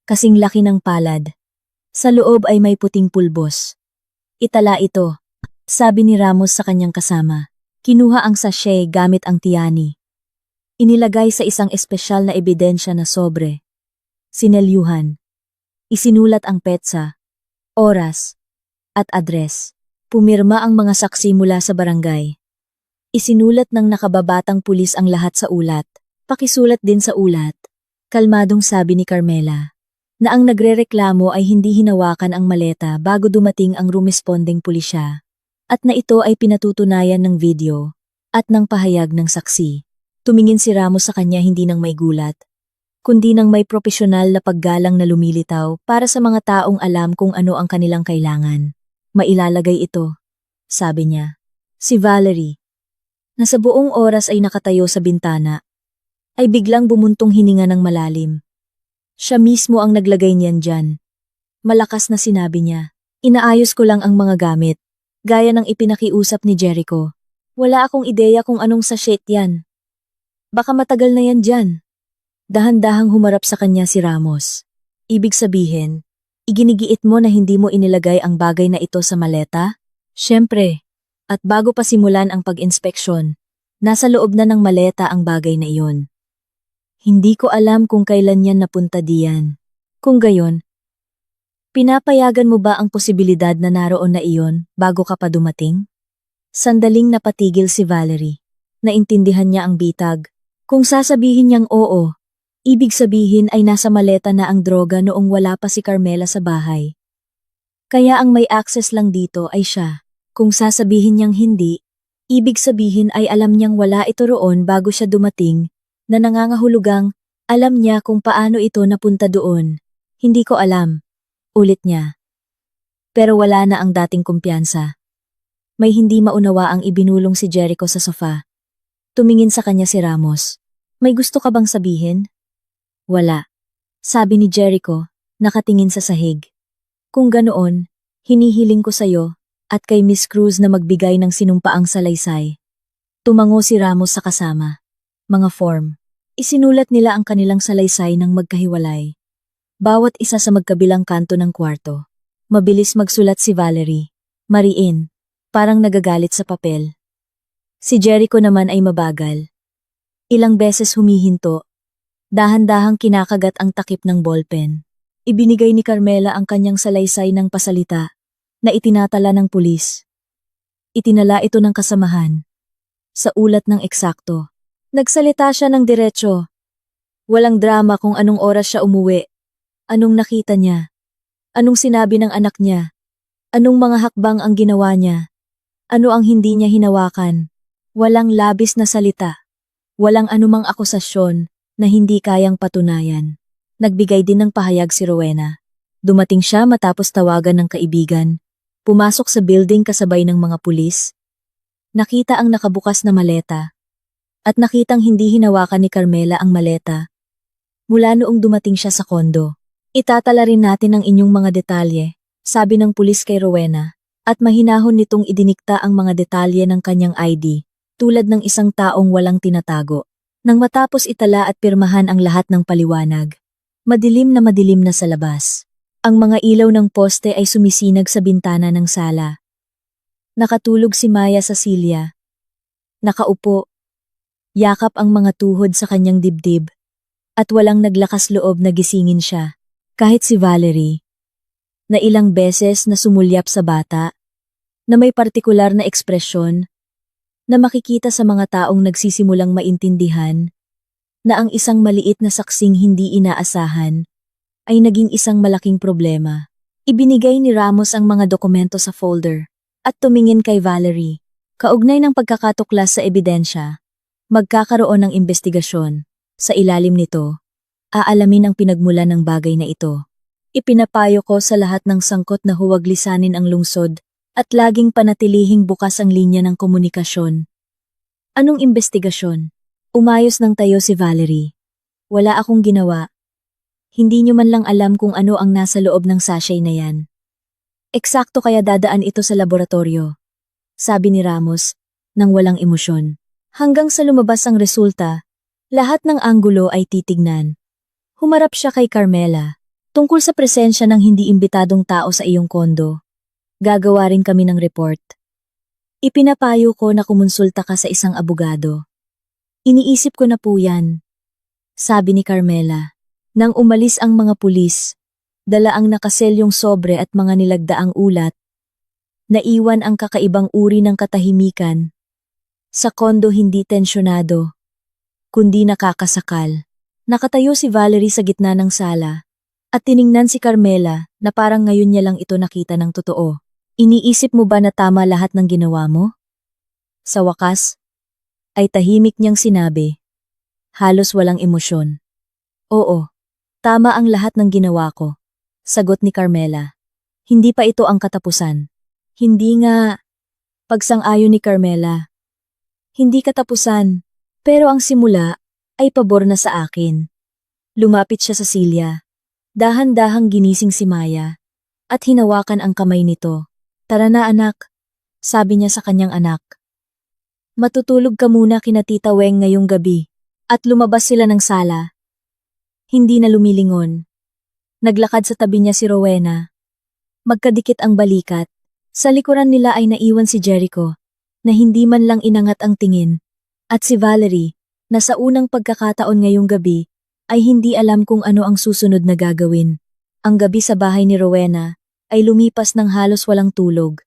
kasing laki ng palad. Sa loob ay may puting pulbos. Itala ito, sabi ni Ramos sa kanyang kasama. Kinuha ang sachet gamit ang tiyani. Inilagay sa isang espesyal na ebidensya na sobre. Sinelyuhan. Isinulat ang petsa, oras, at address. Pumirma ang mga saksi mula sa barangay. Isinulat ng nakababatang pulis ang lahat sa ulat. Pakisulat din sa ulat. Kalmadong sabi ni Carmela, na ang nagrereklamo ay hindi hinawakan ang maleta bago dumating ang rumesponding pulisya, at na ito ay pinatutunayan ng video at ng pahayag ng saksi. Tumingin si Ramos sa kanya hindi nang may gulat, kundi nang may propesyonal na paggalang na lumilitaw para sa mga taong alam kung ano ang kanilang kailangan. Mailalagay ito, sabi niya. Si Valerie. na sa buong oras ay nakatayo sa bintana, ay biglang bumuntong hininga ng malalim. Siya mismo ang naglagay niyan dyan. Malakas na sinabi niya, "Inaayos ko lang ang mga gamit," gaya ng ipinakiusap ni Jericho. "Wala akong ideya kung anong sachet yan. Baka matagal na yan dyan." Dahan-dahang humarap sa kanya si Ramos. "Ibig sabihin, iginigiit mo na hindi mo inilagay ang bagay na ito sa maleta?" "Siyempre. At bago pa simulan ang pag-inspeksyon, nasa loob na ng maleta ang bagay na iyon. Hindi ko alam kung kailan yan napunta diyan. Kung gayon, pinapayagan mo ba ang posibilidad na naroon na iyon bago ka pa dumating?" Sandaling napatigil si Valerie. Naintindihan niya ang bitag. Kung sasabihin niyang oo, ibig sabihin ay nasa maleta na ang droga noong wala pa si Carmela sa bahay. Kaya ang may access lang dito ay siya. Kung sasabihin niyang hindi, ibig sabihin ay alam niyang wala ito roon bago siya dumating, na nangangahulugang alam niya kung paano ito napunta doon. "Hindi ko alam," ulit niya. Pero wala na ang dating kumpiyansa. May hindi maunawa ang ibinulong si Jericho sa sofa. Tumingin sa kanya si Ramos. "May gusto ka bang sabihin?" "Wala," sabi ni Jericho, nakatingin sa sahig. "Kung ganoon, hinihiling ko sa'yo at kay Miss Cruz na magbigay ng sinumpaang salaysay." Tumango si Ramos sa kasama. Mga form. Isinulat nila ang kanilang salaysay ng magkahiwalay. Bawat isa sa magkabilang kanto ng kwarto. Mabilis magsulat si Valerie. Mariin. Parang nagagalit sa papel. Si Jericho naman ay mabagal. Ilang beses humihinto. Dahan-dahang kinakagat ang takip ng ballpen. Ibinigay ni Carmela ang kanyang salaysay ng pasalita na itinatala ng pulis. Itinala ito ng kasamahan. Sa ulat ng eksakto. Nagsalita siya ng diretso. Walang drama kung anong oras siya umuwi. Anong nakita niya. Anong sinabi ng anak niya. Anong mga hakbang ang ginawa niya. Ano ang hindi niya hinawakan. Walang labis na salita. Walang anumang akusasyon na hindi kayang patunayan. Nagbigay din ng pahayag si Rowena. Dumating siya matapos tawagan ng kaibigan. Pumasok sa building kasabay ng mga pulis. Nakita ang nakabukas na maleta. At nakitang hindi hinawakan ni Carmela ang maleta. Mula noong dumating siya sa kondo. "Itatala rin natin ang inyong mga detalye," sabi ng pulis kay Rowena, at mahinahon nitong idinikta ang mga detalye ng kanyang ID, tulad ng isang taong walang tinatago. Nang matapos itala at pirmahan ang lahat ng paliwanag, madilim na sa labas. Ang mga ilaw ng poste ay sumisinag sa bintana ng sala. Nakatulog si Maya sa silya. Nakaupo. Yakap ang mga tuhod sa kanyang dibdib, at walang naglakas loob na gisingin siya, kahit si Valerie, na ilang beses na sumulyap sa bata, na may partikular na ekspresyon, na makikita sa mga taong nagsisimulang maintindihan, na ang isang maliit na saksing hindi inaasahan, ay naging isang malaking problema. Ibinigay ni Ramos ang mga dokumento sa folder, at tumingin kay Valerie, kaugnay ng pagkakatuklas sa ebidensya. Magkakaroon ng investigasyon. Sa ilalim nito, aalamin ang pinagmulan ng bagay na ito. Ipinapayo ko sa lahat ng sangkot na huwag lisanin ang lungsod at laging panatilihing bukas ang linya ng komunikasyon. "Anong investigasyon?" Umayos ng tayo si Valerie. "Wala akong ginawa. Hindi niyo man lang alam kung ano ang nasa loob ng sachet na yan. Eksakto kaya dadaan ito sa laboratorio," sabi ni Ramos, nang walang emosyon. Hanggang sa lumabas ang resulta, lahat ng anggulo ay titignan. Humarap siya kay Carmela. "Tungkol sa presensya ng hindi imbitadong tao sa iyong kondo, gagawa rin kami ng report. Ipinapayo ko na kumonsulta ka sa isang abogado." "Iniisip ko na po yan," sabi ni Carmela. Nang umalis ang mga pulis, dala ang nakaselyong sobre at mga nilagdaang ulat, naiwan ang kakaibang uri ng katahimikan. Sa kondo hindi tensyonado, kundi nakakasakal. Nakatayo si Valerie sa gitna ng sala, at tiningnan si Carmela na parang ngayon niya lang ito nakita ng totoo. "Iniisip mo ba na tama lahat ng ginawa mo?" Sa wakas, ay tahimik niyang sinabi, halos walang emosyon. "Oo, tama ang lahat ng ginawa ko," sagot ni Carmela. "Hindi pa ito ang katapusan." "Hindi nga," pagsang-ayon ni Carmela. Hindi katapusan, pero ang simula ay pabor na sa akin. Lumapit siya sa Silya. Dahan-dahang ginising si Maya at hinawakan ang kamay nito. Tara na anak, sabi niya sa kanyang anak. Matutulog ka muna kina Tita Weng ngayong gabi. At lumabas sila ng sala. Hindi na lumilingon. Naglakad sa tabi niya si Rowena. Magkadikit ang balikat. Sa likuran nila ay naiwan si Jericho, na hindi man lang inangat ang tingin. At si Valerie, na sa unang pagkakataon ngayong gabi, ay hindi alam kung ano ang susunod na gagawin. Ang gabi sa bahay ni Rowena ay lumipas ng halos walang tulog.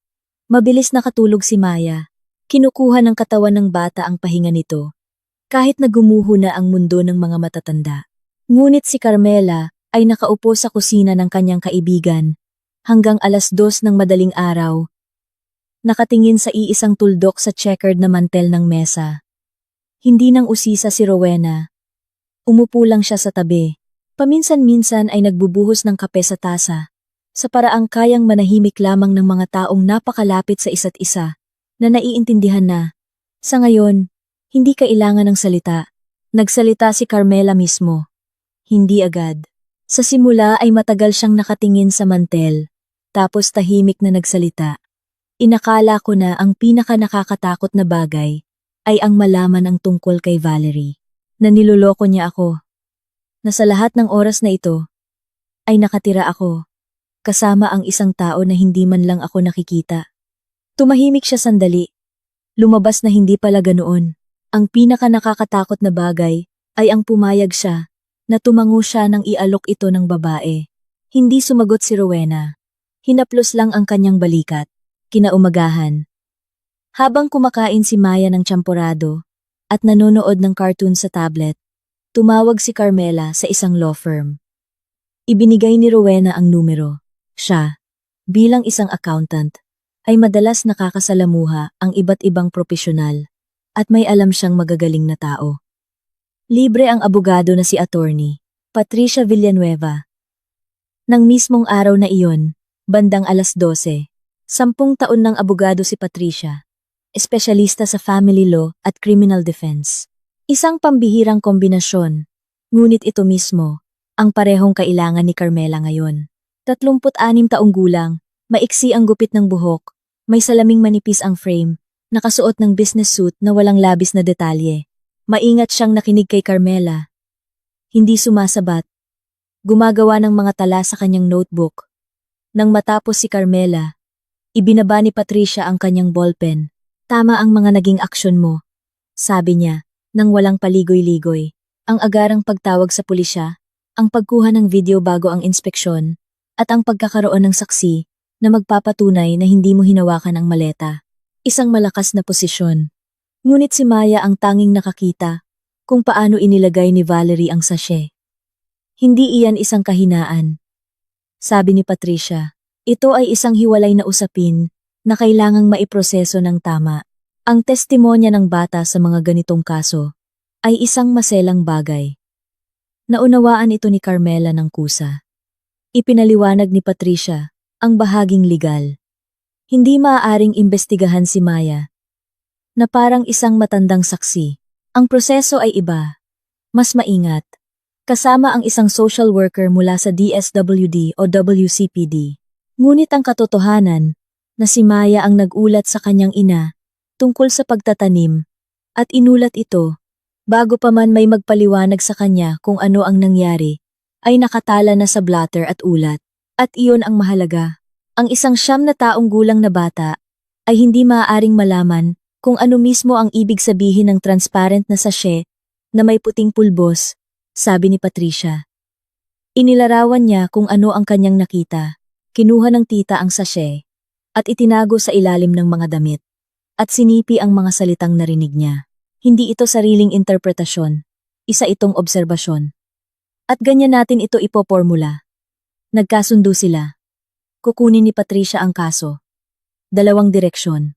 Mabilis nakatulog si Maya. Kinukuha ng katawan ng bata ang pahinga nito. Kahit na gumuho na ang mundo ng mga matatanda. Ngunit si Carmela ay nakaupo sa kusina ng kanyang kaibigan hanggang 2:00 ng madaling araw. Nakatingin sa iisang tuldok sa checkered na mantel ng mesa. Hindi nang usisa si Rowena. Umupo lang siya sa tabi. Paminsan-minsan ay nagbubuhos ng kape sa tasa, sa paraang kayang manahimik lamang ng mga taong napakalapit sa isa't isa, na naiintindihan na. Sa ngayon, hindi kailangan ng salita. Nagsalita si Carmela mismo. Hindi agad. Sa simula ay matagal siyang nakatingin sa mantel, tapos tahimik na nagsalita. Inakala ko na ang pinaka nakakatakot na bagay ay ang malaman ang tungkol kay Valerie, na niloloko niya ako. Na sa lahat ng oras na ito, ay nakatira ako, kasama ang isang tao na hindi man lang ako nakikita. Tumahimik siya sandali. Lumabas na hindi pala ganoon. Ang pinaka nakakatakot na bagay ay ang pumayag siya na tumango siya nang ialok ito ng babae. Hindi sumagot si Rowena. Hinaplos lang ang kanyang balikat. Kinaumagahan. Habang kumakain si Maya ng champorado at nanonood ng cartoon sa tablet, tumawag si Carmela sa isang law firm. Ibinigay ni Rowena ang numero. Siya, bilang isang accountant, ay madalas nakakasalamuha ang iba't ibang propesyonal. At may alam siyang magagaling na tao. Libre ang abogado na si attorney, Patricia Villanueva. Nang mismong araw na iyon, bandang 12:00, 10 taon ng abogado si Patricia, espesyalista sa family law at criminal defense. Isang pambihirang kombinasyon, ngunit ito mismo, ang parehong kailangan ni Carmela ngayon. 36 taong gulang, maiksi ang gupit ng buhok, may salaming manipis ang frame, nakasuot ng business suit na walang labis na detalye. Maingat siyang nakinig kay Carmela. Hindi sumasabat. Gumagawa ng mga tala sa kanyang notebook. Nang matapos si Carmela, ibinaba ni Patricia ang kanyang ballpen. Tama ang mga naging aksyon mo, sabi niya, nang walang paligoy-ligoy. Ang agarang pagtawag sa pulisya, ang pagkuha ng video bago ang inspeksyon, at ang pagkakaroon ng saksi na magpapatunay na hindi mo hinawakan ang maleta. Isang malakas na posisyon. Ngunit si Maya ang tanging nakakita kung paano inilagay ni Valerie ang sachet. Hindi iyan isang kahinaan. Sabi ni Patricia, ito ay isang hiwalay na usapin na kailangang maiproseso ng tama. Ang testimonya ng bata sa mga ganitong kaso ay isang maselang bagay. Naunawaan ito ni Carmela ng kusa. Ipinaliwanag ni Patricia ang bahaging legal. Hindi maaaring imbestigahan si Maya na parang isang matandang saksi. Ang proseso ay iba, mas maingat, kasama ang isang social worker mula sa DSWD o WCPD. Ngunit ang katotohanan na si Maya ang nagulat sa kanyang ina tungkol sa pagtatanim at inulat ito bago pa man may magpaliwanag sa kanya kung ano ang nangyari, ay nakatala na sa blotter at ulat. At iyon ang mahalaga. Ang isang 9 na taong gulang na bata ay hindi maaaring malaman kung ano mismo ang ibig sabihin ng transparent na sachet na may puting pulbos, sabi ni Patricia. Inilarawan niya kung ano ang kanyang nakita. Kinuha ng tita ang sachet at itinago sa ilalim ng mga damit at sinipi ang mga salitang narinig niya. Hindi ito sariling interpretasyon, isa itong obserbasyon. At ganyan natin ito ipopormula. Nagkasundo sila. Kukunin ni Patricia ang kaso. 2 direksyon.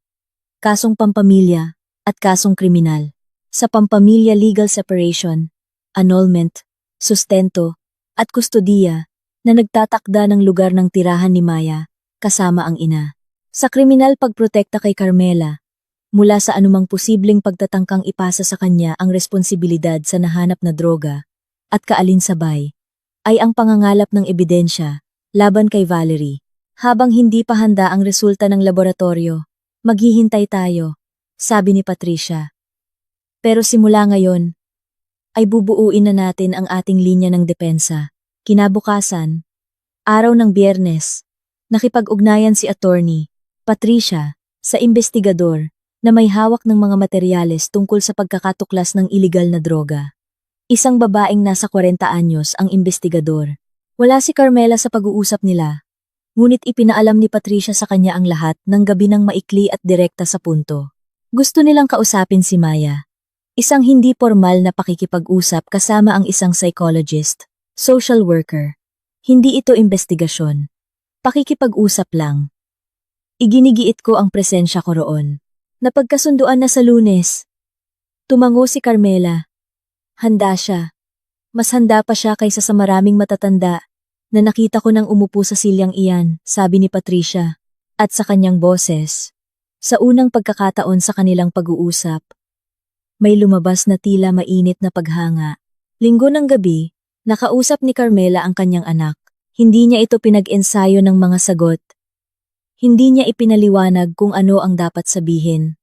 Kasong pampamilya at kasong kriminal. Sa pampamilya, legal separation, annulment, sustento, at kustodiya na nagtatakda ng lugar ng tirahan ni Maya kasama ang ina. Sa kriminal, pagprotekta kay Carmela, mula sa anumang posibleng pagtatangkang ipasa sa kanya ang responsibilidad sa nahanap na droga at kaalinsabay, ay ang pangangalap ng ebidensya laban kay Valerie. Habang hindi pa handa ang resulta ng laboratorio, maghihintay tayo, sabi ni Patricia. Pero simula ngayon, ay bubuuin na natin ang ating linya ng depensa. Kinabukasan, araw ng Biyernes, nakipag-ugnayan si Attorney Patricia sa investigador na may hawak ng mga materyales tungkol sa pagkakatuklas ng iligal na droga. Isang babaeng nasa 40 anyos ang investigador. Wala si Carmela sa pag-uusap nila, ngunit ipinaalam ni Patricia sa kanya ang lahat ng gabi ng maikli at direkta sa punto. Gusto nilang kausapin si Maya. Isang hindi formal na pakikipag-usap kasama ang isang psychologist, social worker. Hindi ito investigasyon. Pakikipag-usap lang. Iginigiit ko ang presensya ko roon. Napagkasunduan na sa Lunes. Tumango si Carmela. Handa siya. Mas handa pa siya kaysa sa maraming matatanda na nakita ko nang umupo sa silyang iyan, sabi ni Patricia. At sa kanyang boses, sa unang pagkakataon sa kanilang pag-uusap, may lumabas na tila mainit na paghanga. Linggo ng gabi, nakausap ni Carmela ang kanyang anak. Hindi niya ito pinag-ensayo ng mga sagot. Hindi niya ipinaliwanag kung ano ang dapat sabihin.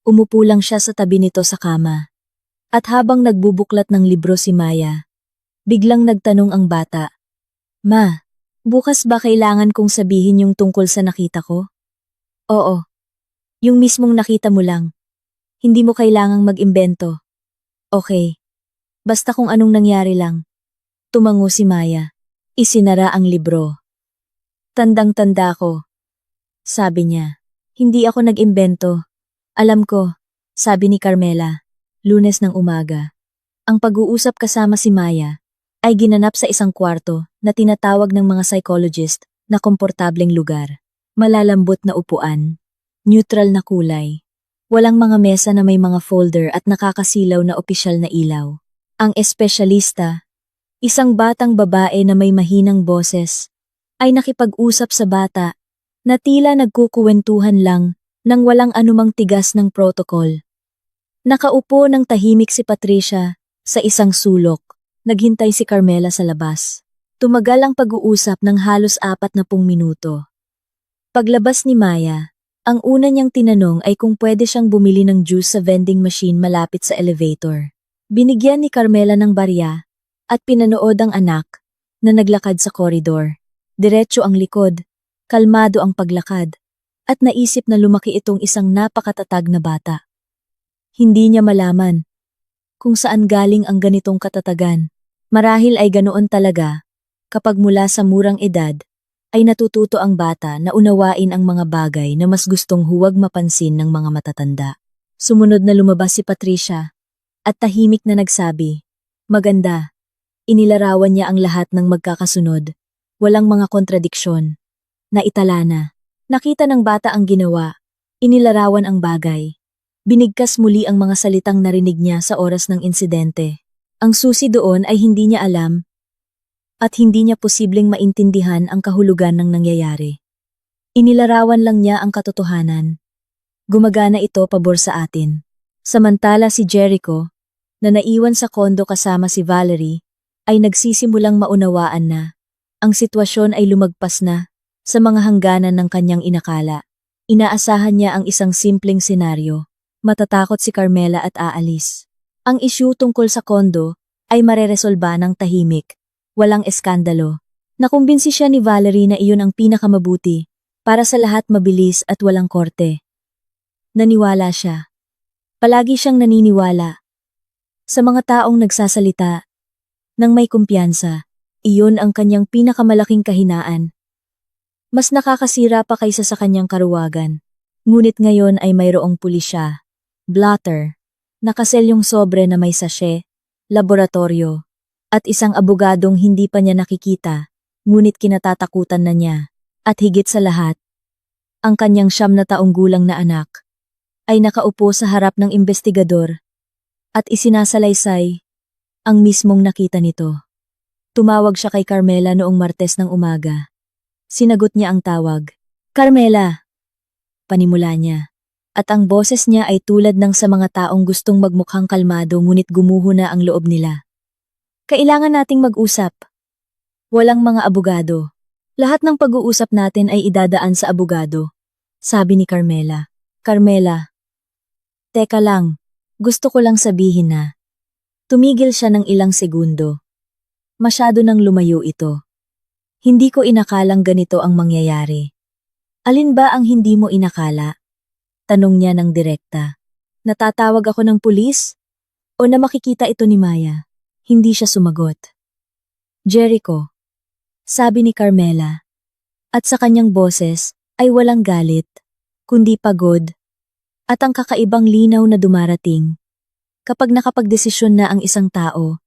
Umupo lang siya sa tabi nito sa kama. At habang nagbubuklat ng libro si Maya, biglang nagtanong ang bata, "Ma, bukas ba kailangan kong sabihin yung tungkol sa nakita ko?" "Oo. Yung mismong nakita mo lang. Hindi mo kailangang mag-imbento." "Okay. Basta kung anong nangyari lang." Tumango si Maya. Isinara ang libro. "Tandang-tanda ko," sabi niya. "Hindi ako nag-imbento. Alam ko," sabi ni Carmela. Lunes ng umaga. Ang pag-uusap kasama si Maya ay ginanap sa isang kwarto na tinatawag ng mga psychologist na komportableng lugar. Malalambot na upuan, neutral na kulay. Walang mga mesa na may mga folder at nakakasilaw na opisyal na ilaw. Ang espesyalista, isang batang babae na may mahinang boses, ay nakipag-usap sa bata na tila nagkukuwentuhan lang nang walang anumang tigas ng protocol. Nakaupo ng tahimik si Patricia sa isang sulok. Naghintay si Carmela sa labas. Tumagal ang pag-uusap ng halos 40 minuto. Paglabas ni Maya, ang una niyang tinanong ay kung pwede siyang bumili ng juice sa vending machine malapit sa elevator. Binigyan ni Carmela ng barya at pinanood ang anak na naglakad sa koridor. Diretso ang likod, kalmado ang paglakad, at naisip na lumaki itong isang napakatatag na bata. Hindi niya malaman kung saan galing ang ganitong katatagan. Marahil ay ganoon talaga, kapag mula sa murang edad, ay natututo ang bata na unawain ang mga bagay na mas gustong huwag mapansin ng mga matatanda. Sumunod na lumabas si Patricia, at tahimik na nagsabi, "Maganda." Inilarawan niya ang lahat ng magkakasunod, walang mga kontradiksyon. Naitala na. Nakita ng bata ang ginawa, inilarawan ang bagay. Binigkas muli ang mga salitang narinig niya sa oras ng insidente. Ang susi doon ay hindi niya alam at hindi niya posibleng maintindihan ang kahulugan ng nangyayari. Inilarawan lang niya ang katotohanan. Gumagana ito pabor sa atin. Samantala si Jericho, na naiwan sa kondo kasama si Valerie, ay nagsisimulang maunawaan na ang sitwasyon ay lumagpas na sa mga hangganan ng kanyang inakala. Inaasahan niya ang isang simpleng senaryo. Matatakot si Carmela at aalis. Ang isyu tungkol sa kondo ay mareresolba ng tahimik, walang eskandalo. Nakumbinsi siya ni Valerie na iyon ang pinakamabuti, para sa lahat mabilis at walang korte. Naniwala siya. Palagi siyang naniniwala. Sa mga taong nagsasalita, nang may kumpiyansa, iyon ang kanyang pinakamalaking kahinaan. Mas nakakasira pa kaysa sa kanyang karuwagan. Ngunit ngayon ay mayroong pulisya, blotter, nakaselyong sobre na may sachet, laboratorio, at isang abogadong hindi pa niya nakikita, ngunit kinatatakutan na niya. At higit sa lahat, ang kanyang 9 na taong gulang na anak ay nakaupo sa harap ng investigador at isinasalaysay ang mismong nakita nito. Tumawag siya kay Carmela noong Martes ng umaga. Sinagot niya ang tawag. "Carmela!" Panimula niya. At ang boses niya ay tulad ng sa mga taong gustong magmukhang kalmado ngunit gumuho na ang loob nila. Kailangan nating mag-usap. Walang mga abogado. Lahat ng pag-uusap natin ay idadaan sa abogado, sabi ni Carmela. Carmela, teka lang, gusto ko lang sabihin na. Tumigil siya ng ilang segundo. Masyado nang lumayo ito. Hindi ko inakalang ganito ang mangyayari. Alin ba ang hindi mo inakala? Tanong niya ng direkta. Natatawag ako ng pulis? O na makikita ito ni Maya? Hindi siya sumagot. Jericho, sabi ni Carmela. At sa kanyang boses ay walang galit, kundi pagod. At ang kakaibang linaw na dumarating. Kapag nakapagdesisyon na ang isang tao,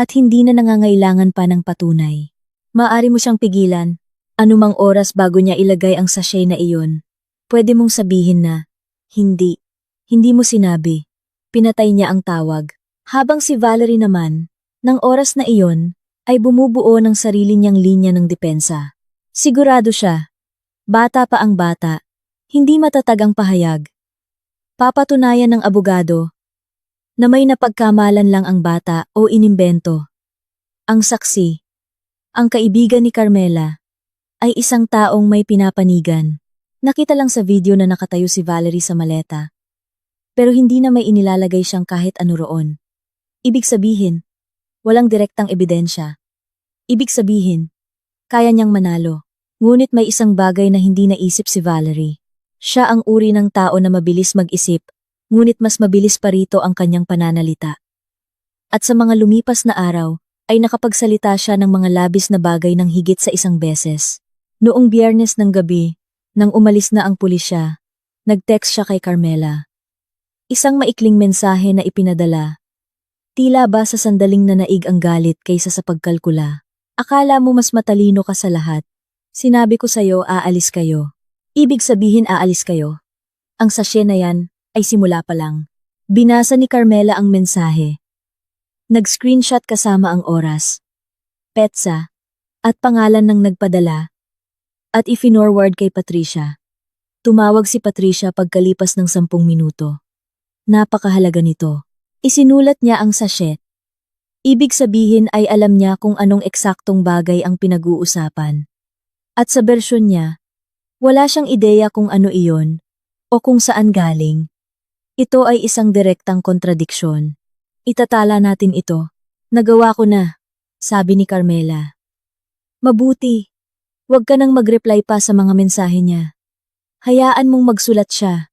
at hindi na nangangailangan pa ng patunay. Maaari mo siyang pigilan, anumang oras bago niya ilagay ang sachet na iyon. Pwede mong sabihin na, hindi mo sinabi. Pinatay niya ang tawag. Habang si Valerie naman, ng oras na iyon, ay bumubuo ng sarili niyang linya ng depensa. Sigurado siya. Bata pa ang bata. Hindi matatag ang pahayag. Papatunayan ng abogado na may napagkamalan lang ang bata o inimbento. Ang saksi, ang kaibigan ni Carmela, ay isang taong may pinapanigan. Nakita lang sa video na nakatayo si Valerie sa maleta. Pero hindi na may inilalagay siyang kahit ano roon. Ibig sabihin, walang direktang ebidensya. Ibig sabihin, kaya niyang manalo. Ngunit may isang bagay na hindi naisip si Valerie. Siya ang uri ng tao na mabilis mag-isip, ngunit mas mabilis pa rito ang kanyang pananalita. At sa mga lumipas na araw, ay nakapagsalita siya ng mga labis na bagay ng higit sa isang beses. Noong Biyernes ng gabi, nang umalis na ang pulisya, nag-text siya kay Carmela. Isang maikling mensahe na ipinadala. Tila ba sa sandaling nanaig ang galit kaysa sa pagkalkula. Akala mo mas matalino ka sa lahat. Sinabi ko sa'yo aalis kayo. Ibig sabihin aalis kayo. Ang sachet na yan ay simula pa lang. Binasa ni Carmela ang mensahe. Nag-screenshot kasama ang oras, petsa, at pangalan ng nagpadala. At ifinorward kay Patricia. Tumawag si Patricia pagkalipas ng 10 minuto. Napakahalaga nito. Isinulat niya ang sachet. Ibig sabihin ay alam niya kung anong eksaktong bagay ang pinag-uusapan. At sa bersyon niya, wala siyang ideya kung ano iyon o kung saan galing. Ito ay isang direktang kontradiksyon. Itatala natin ito. Nagawa ko na, sabi ni Carmela. Mabuti. Huwag ka nang mag-reply pa sa mga mensahe niya. Hayaan mong magsulat siya.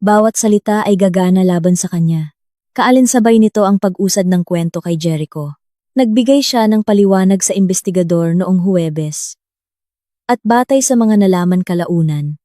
Bawat salita ay gagana laban sa kanya. Kaalinsabay nito ang pag-usad ng kwento kay Jericho. Nagbigay siya ng paliwanag sa investigador noong Huwebes. At batay sa mga nalaman kalaunan,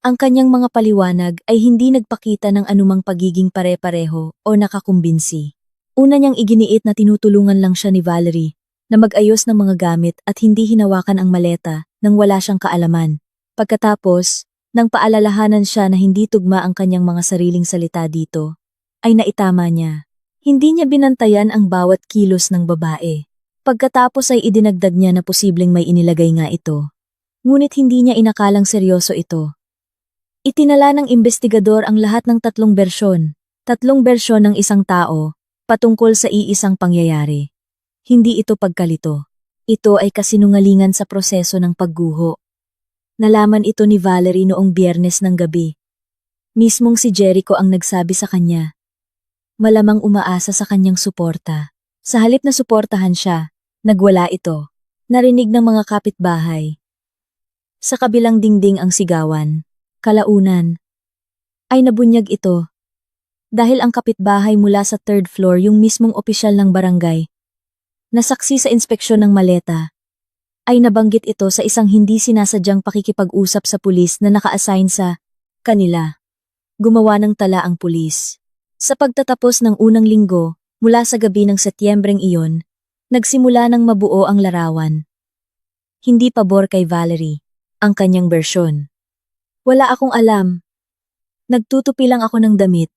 ang kanyang mga paliwanag ay hindi nagpakita ng anumang pagiging pare-pareho o nakakumbinsi. Una niyang iginiit na tinutulungan lang siya ni Valerie na mag-ayos ng mga gamit at hindi hinawakan ang maleta nang wala siyang kaalaman. Pagkatapos, nang paalalahanan siya na hindi tugma ang kanyang mga sariling salita dito, ay naitama niya. Hindi niya binantayan ang bawat kilos ng babae. Pagkatapos ay idinagdag niya na posibleng may inilagay nga ito. Ngunit hindi niya inakalang seryoso ito. Itinala ng investigador ang lahat ng 3 bersyon. 3 bersyon ng isang tao, patungkol sa iisang pangyayari. Hindi ito pagkalito. Ito ay kasinungalingan sa proseso ng pagguho. Nalaman ito ni Valerie noong Biyernes ng gabi. Mismong si Jericho ang nagsabi sa kanya. Malamang umaasa sa kanyang suporta. Sa halip na suportahan siya, nagwala ito. Narinig ng mga kapitbahay. Sa kabilang dingding ang sigawan. Kalaunan. Ay nabunyag ito. Dahil ang kapitbahay mula sa 3rd floor yung mismong opisyal ng barangay, nasaksi sa inspeksyon ng maleta, ay nabanggit ito sa isang hindi sinasadyang pakikipag-usap sa pulis na naka-assign sa kanila. Gumawa ng tala ang pulis. Sa pagtatapos ng unang linggo, mula sa gabi ng Setyembreng iyon, nagsimula ng mabuo ang larawan. Hindi pabor kay Valerie, ang kanyang bersyon. Wala akong alam. Nagtutupi lang ako ng damit.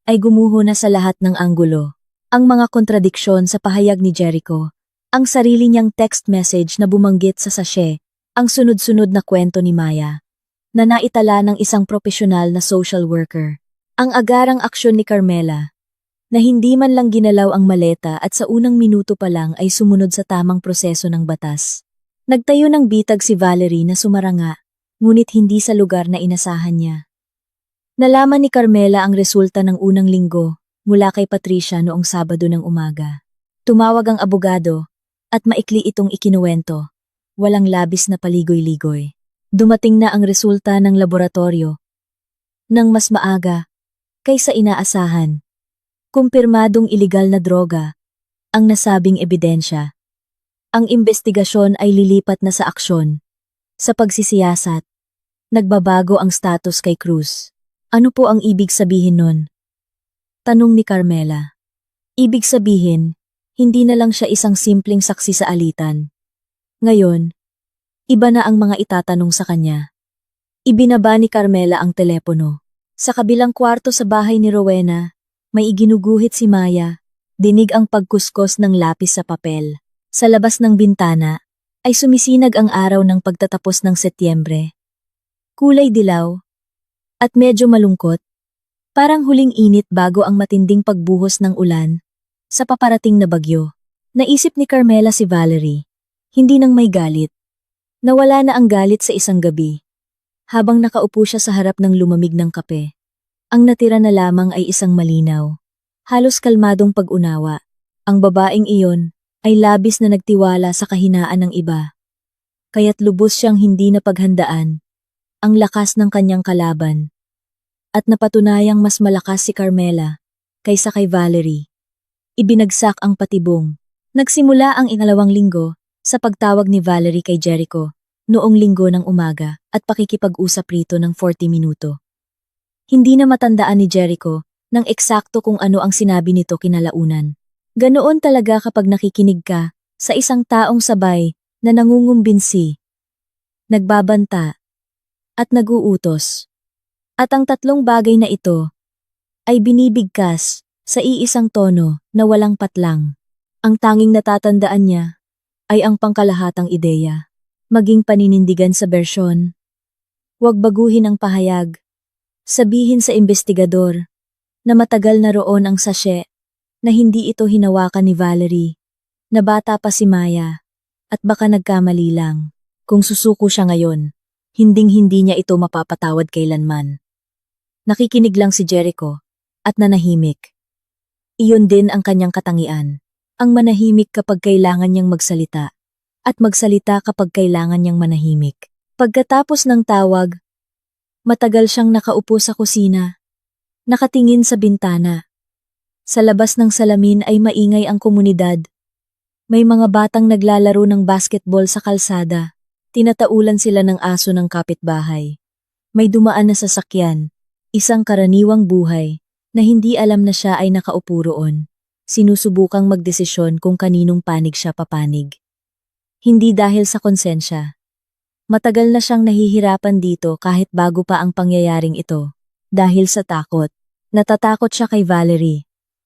Ay gumuho na sa lahat ng anggulo. Ang mga kontradiksyon sa pahayag ni Jericho, ang sarili niyang text message na bumanggit sa sachet, ang sunod-sunod na kwento ni Maya. na naitala ng isang propesyonal na social worker. Ang agarang aksyon ni Carmela, na hindi man lang ginalaw ang maleta at sa unang minuto pa lang ay sumunod sa tamang proseso ng batas. Nagtayo ng bitag si Valerie na sumaranga, ngunit hindi sa lugar na inasahan niya. Nalaman ni Carmela ang resulta ng unang linggo mula kay Patricia noong Sabado ng umaga. Tumawag ang abogado at maikli itong ikinuwento. Walang labis na paligoy-ligoy. Dumating na ang resulta ng laboratorio. Nang mas maaga kaysa inaasahan, kumpirmadong iligal na droga ang nasabing ebidensya. Ang investigasyon ay lilipat na sa aksyon. Sa pagsisiyasat, nagbabago ang status kay Cruz. Ano po ang ibig sabihin nun? Tanong ni Carmela. Ibig sabihin, hindi na lang siya isang simpleng saksi sa alitan. Ngayon, iba na ang mga itatanong sa kanya. Ibinaba ni Carmela ang telepono. Sa kabilang kwarto sa bahay ni Rowena, may iginuguhit si Maya. Dinig ang pagkuskos ng lapis sa papel. Sa labas ng bintana, ay sumisinag ang araw ng pagtatapos ng Setyembre. Kulay dilaw at medyo malungkot, parang huling init bago ang matinding pagbuhos ng ulan sa paparating na bagyo. Naisip ni Carmela si Valerie, hindi nang may galit. Nawala na ang galit sa isang gabi. Habang nakaupo siya sa harap ng lumamig ng kape, ang natira na lamang ay isang malinaw, halos kalmadong pag-unawa. Ang babaeng iyon ay labis na nagtiwala sa kahinaan ng iba. Kaya't lubos siyang hindi napaghandaan ang lakas ng kanyang kalaban. At napatunayang mas malakas si Carmela kaysa kay Valerie. Ibinagsak ang patibong. Nagsimula ang ingalawang linggo sa pagtawag ni Valerie kay Jericho noong linggo ng umaga at pakikipag-usap rito ng 40 minuto. Hindi na matandaan ni Jericho ng eksakto kung ano ang sinabi nito kinalaunan. Ganoon talaga kapag nakikinig ka sa isang taong sabay na nangungumbinsi, nagbabanta, at naguutos. At ang tatlong bagay na ito ay binibigkas sa iisang tono na walang patlang. Ang tanging natatandaan niya ay ang pangkalahatang ideya. Maging paninindigan sa bersyon. Huwag baguhin ang pahayag. Sabihin sa investigador na matagal na roon ang sachet, na hindi ito hinawakan ni Valerie, na bata pa si Maya, at baka nagkamali lang. Kung susuko siya ngayon, hinding-hindi niya ito mapapatawad kailanman. Nakikinig lang si Jericho at nanahimik. Iyon din ang kanyang katangian, ang manahimik kapag kailangan niyang magsalita at magsalita kapag kailangan niyang manahimik. Pagkatapos ng tawag, matagal siyang nakaupo sa kusina, nakatingin sa bintana. Sa labas ng salamin ay maingay ang komunidad. May mga batang naglalaro ng basketball sa kalsada. Tinataulan sila ng aso ng kapitbahay. May dumaan na sasakyan. Isang karaniwang buhay na hindi alam na siya ay nakaupo roon. Sinusubukang magdesisyon kung kaninong panig siya papanig. Hindi dahil sa konsensya. Matagal na siyang nahihirapan dito kahit bago pa ang pangyayaring ito. Dahil sa takot. Natatakot siya kay Valerie.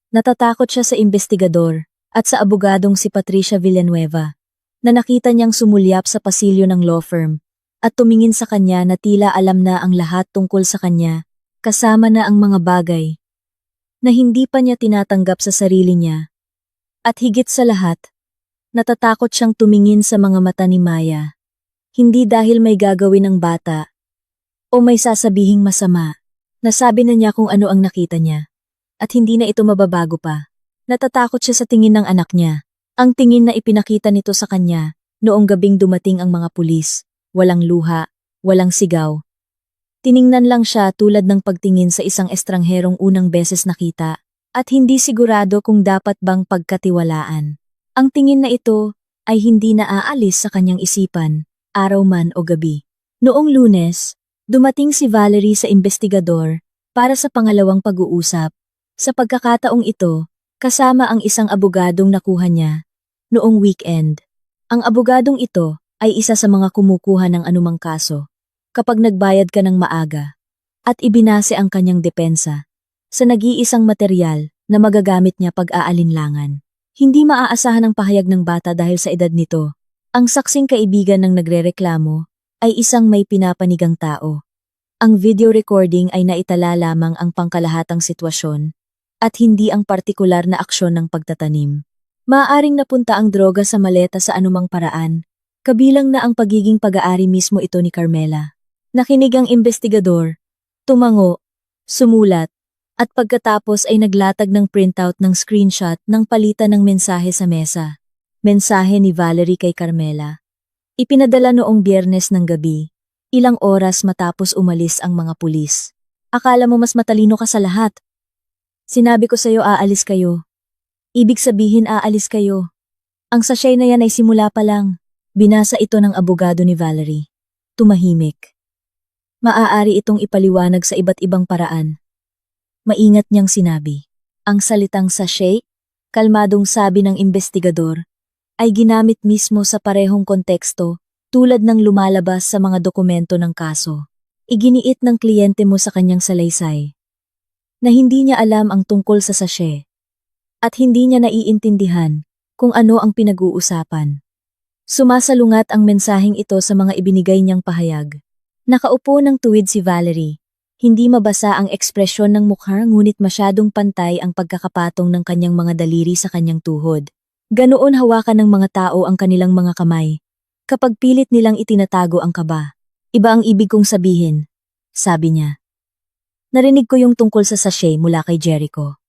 Natatakot siya sa investigador at sa abogadong si Patricia Villanueva na nakita niyang sumulyap sa pasilyo ng law firm at tumingin sa kanya na tila alam na ang lahat tungkol sa kanya. Kasama na ang mga bagay na hindi pa niya tinatanggap sa sarili niya. At higit sa lahat, natatakot siyang tumingin sa mga mata ni Maya. Hindi dahil may gagawin ang bata o may sasabihing masama. Nasabi na niya kung ano ang nakita niya at hindi na ito mababago pa. Natatakot siya sa tingin ng anak niya. Ang tingin na ipinakita nito sa kanya noong gabing dumating ang mga pulis. Walang luha, walang sigaw. Tiningnan lang siya tulad ng pagtingin sa isang estrangherong unang beses nakita at hindi sigurado kung dapat bang pagkatiwalaan. Ang tingin na ito ay hindi naaalis sa kanyang isipan, araw man o gabi. Noong Lunes, dumating si Valerie sa investigador para sa pangalawang pag-uusap. Sa pagkakataong ito, kasama ang isang abogadong nakuha niya noong weekend. Ang abogadong ito ay isa sa mga kumukuha ng anumang kaso kapag nagbayad ka ng maaga at ibinase ang kanyang depensa sa nag-iisang materyal na magagamit niya pag-aalinlangan. Hindi maaasahan ang pahayag ng bata dahil sa edad nito. Ang saksing kaibigan ng nagrereklamo ay isang may pinapanigang tao. Ang video recording ay naitala lamang ang pangkalahatang sitwasyon at hindi ang partikular na aksyon ng pagtatanim. Maaaring napunta ang droga sa maleta sa anumang paraan, kabilang na ang pagiging pag-aari mismo ito ni Carmela. Nakinig ang investigador, tumango, sumulat, at pagkatapos ay naglatag ng printout ng screenshot ng palitan ng mensahe sa mesa. Mensahe ni Valerie kay Carmela. Ipinadala noong Biyernes ng gabi, ilang oras matapos umalis ang mga pulis. Akala mo mas matalino ka sa lahat. Sinabi ko sa'yo aalis kayo. Ibig sabihin aalis kayo. Ang sachet na yan ay simula pa lang. Binasa ito ng abogado ni Valerie. Tumahimik. Maaari itong ipaliwanag sa iba't ibang paraan. Maingat niyang sinabi. Ang salitang sachet, kalmadong sabi ng investigador, ay ginamit mismo sa parehong konteksto tulad ng lumalabas sa mga dokumento ng kaso. Iginiit ng kliyente mo sa kanyang salaysay na hindi niya alam ang tungkol sa sachet at hindi niya naiintindihan kung ano ang pinag-uusapan. Sumasalungat ang mensaheng ito sa mga ibinigay niyang pahayag. Nakaupo ng tuwid si Valerie. Hindi mabasa ang ekspresyon ng mukha ngunit masyadong pantay ang pagkakapatong ng kanyang mga daliri sa kanyang tuhod. Ganoon hawakan ng mga tao ang kanilang mga kamay kapag pilit nilang itinatago ang kaba. Iba ang ibig kong sabihin, sabi niya. Narinig ko yung tungkol sa sachet mula kay Jericho.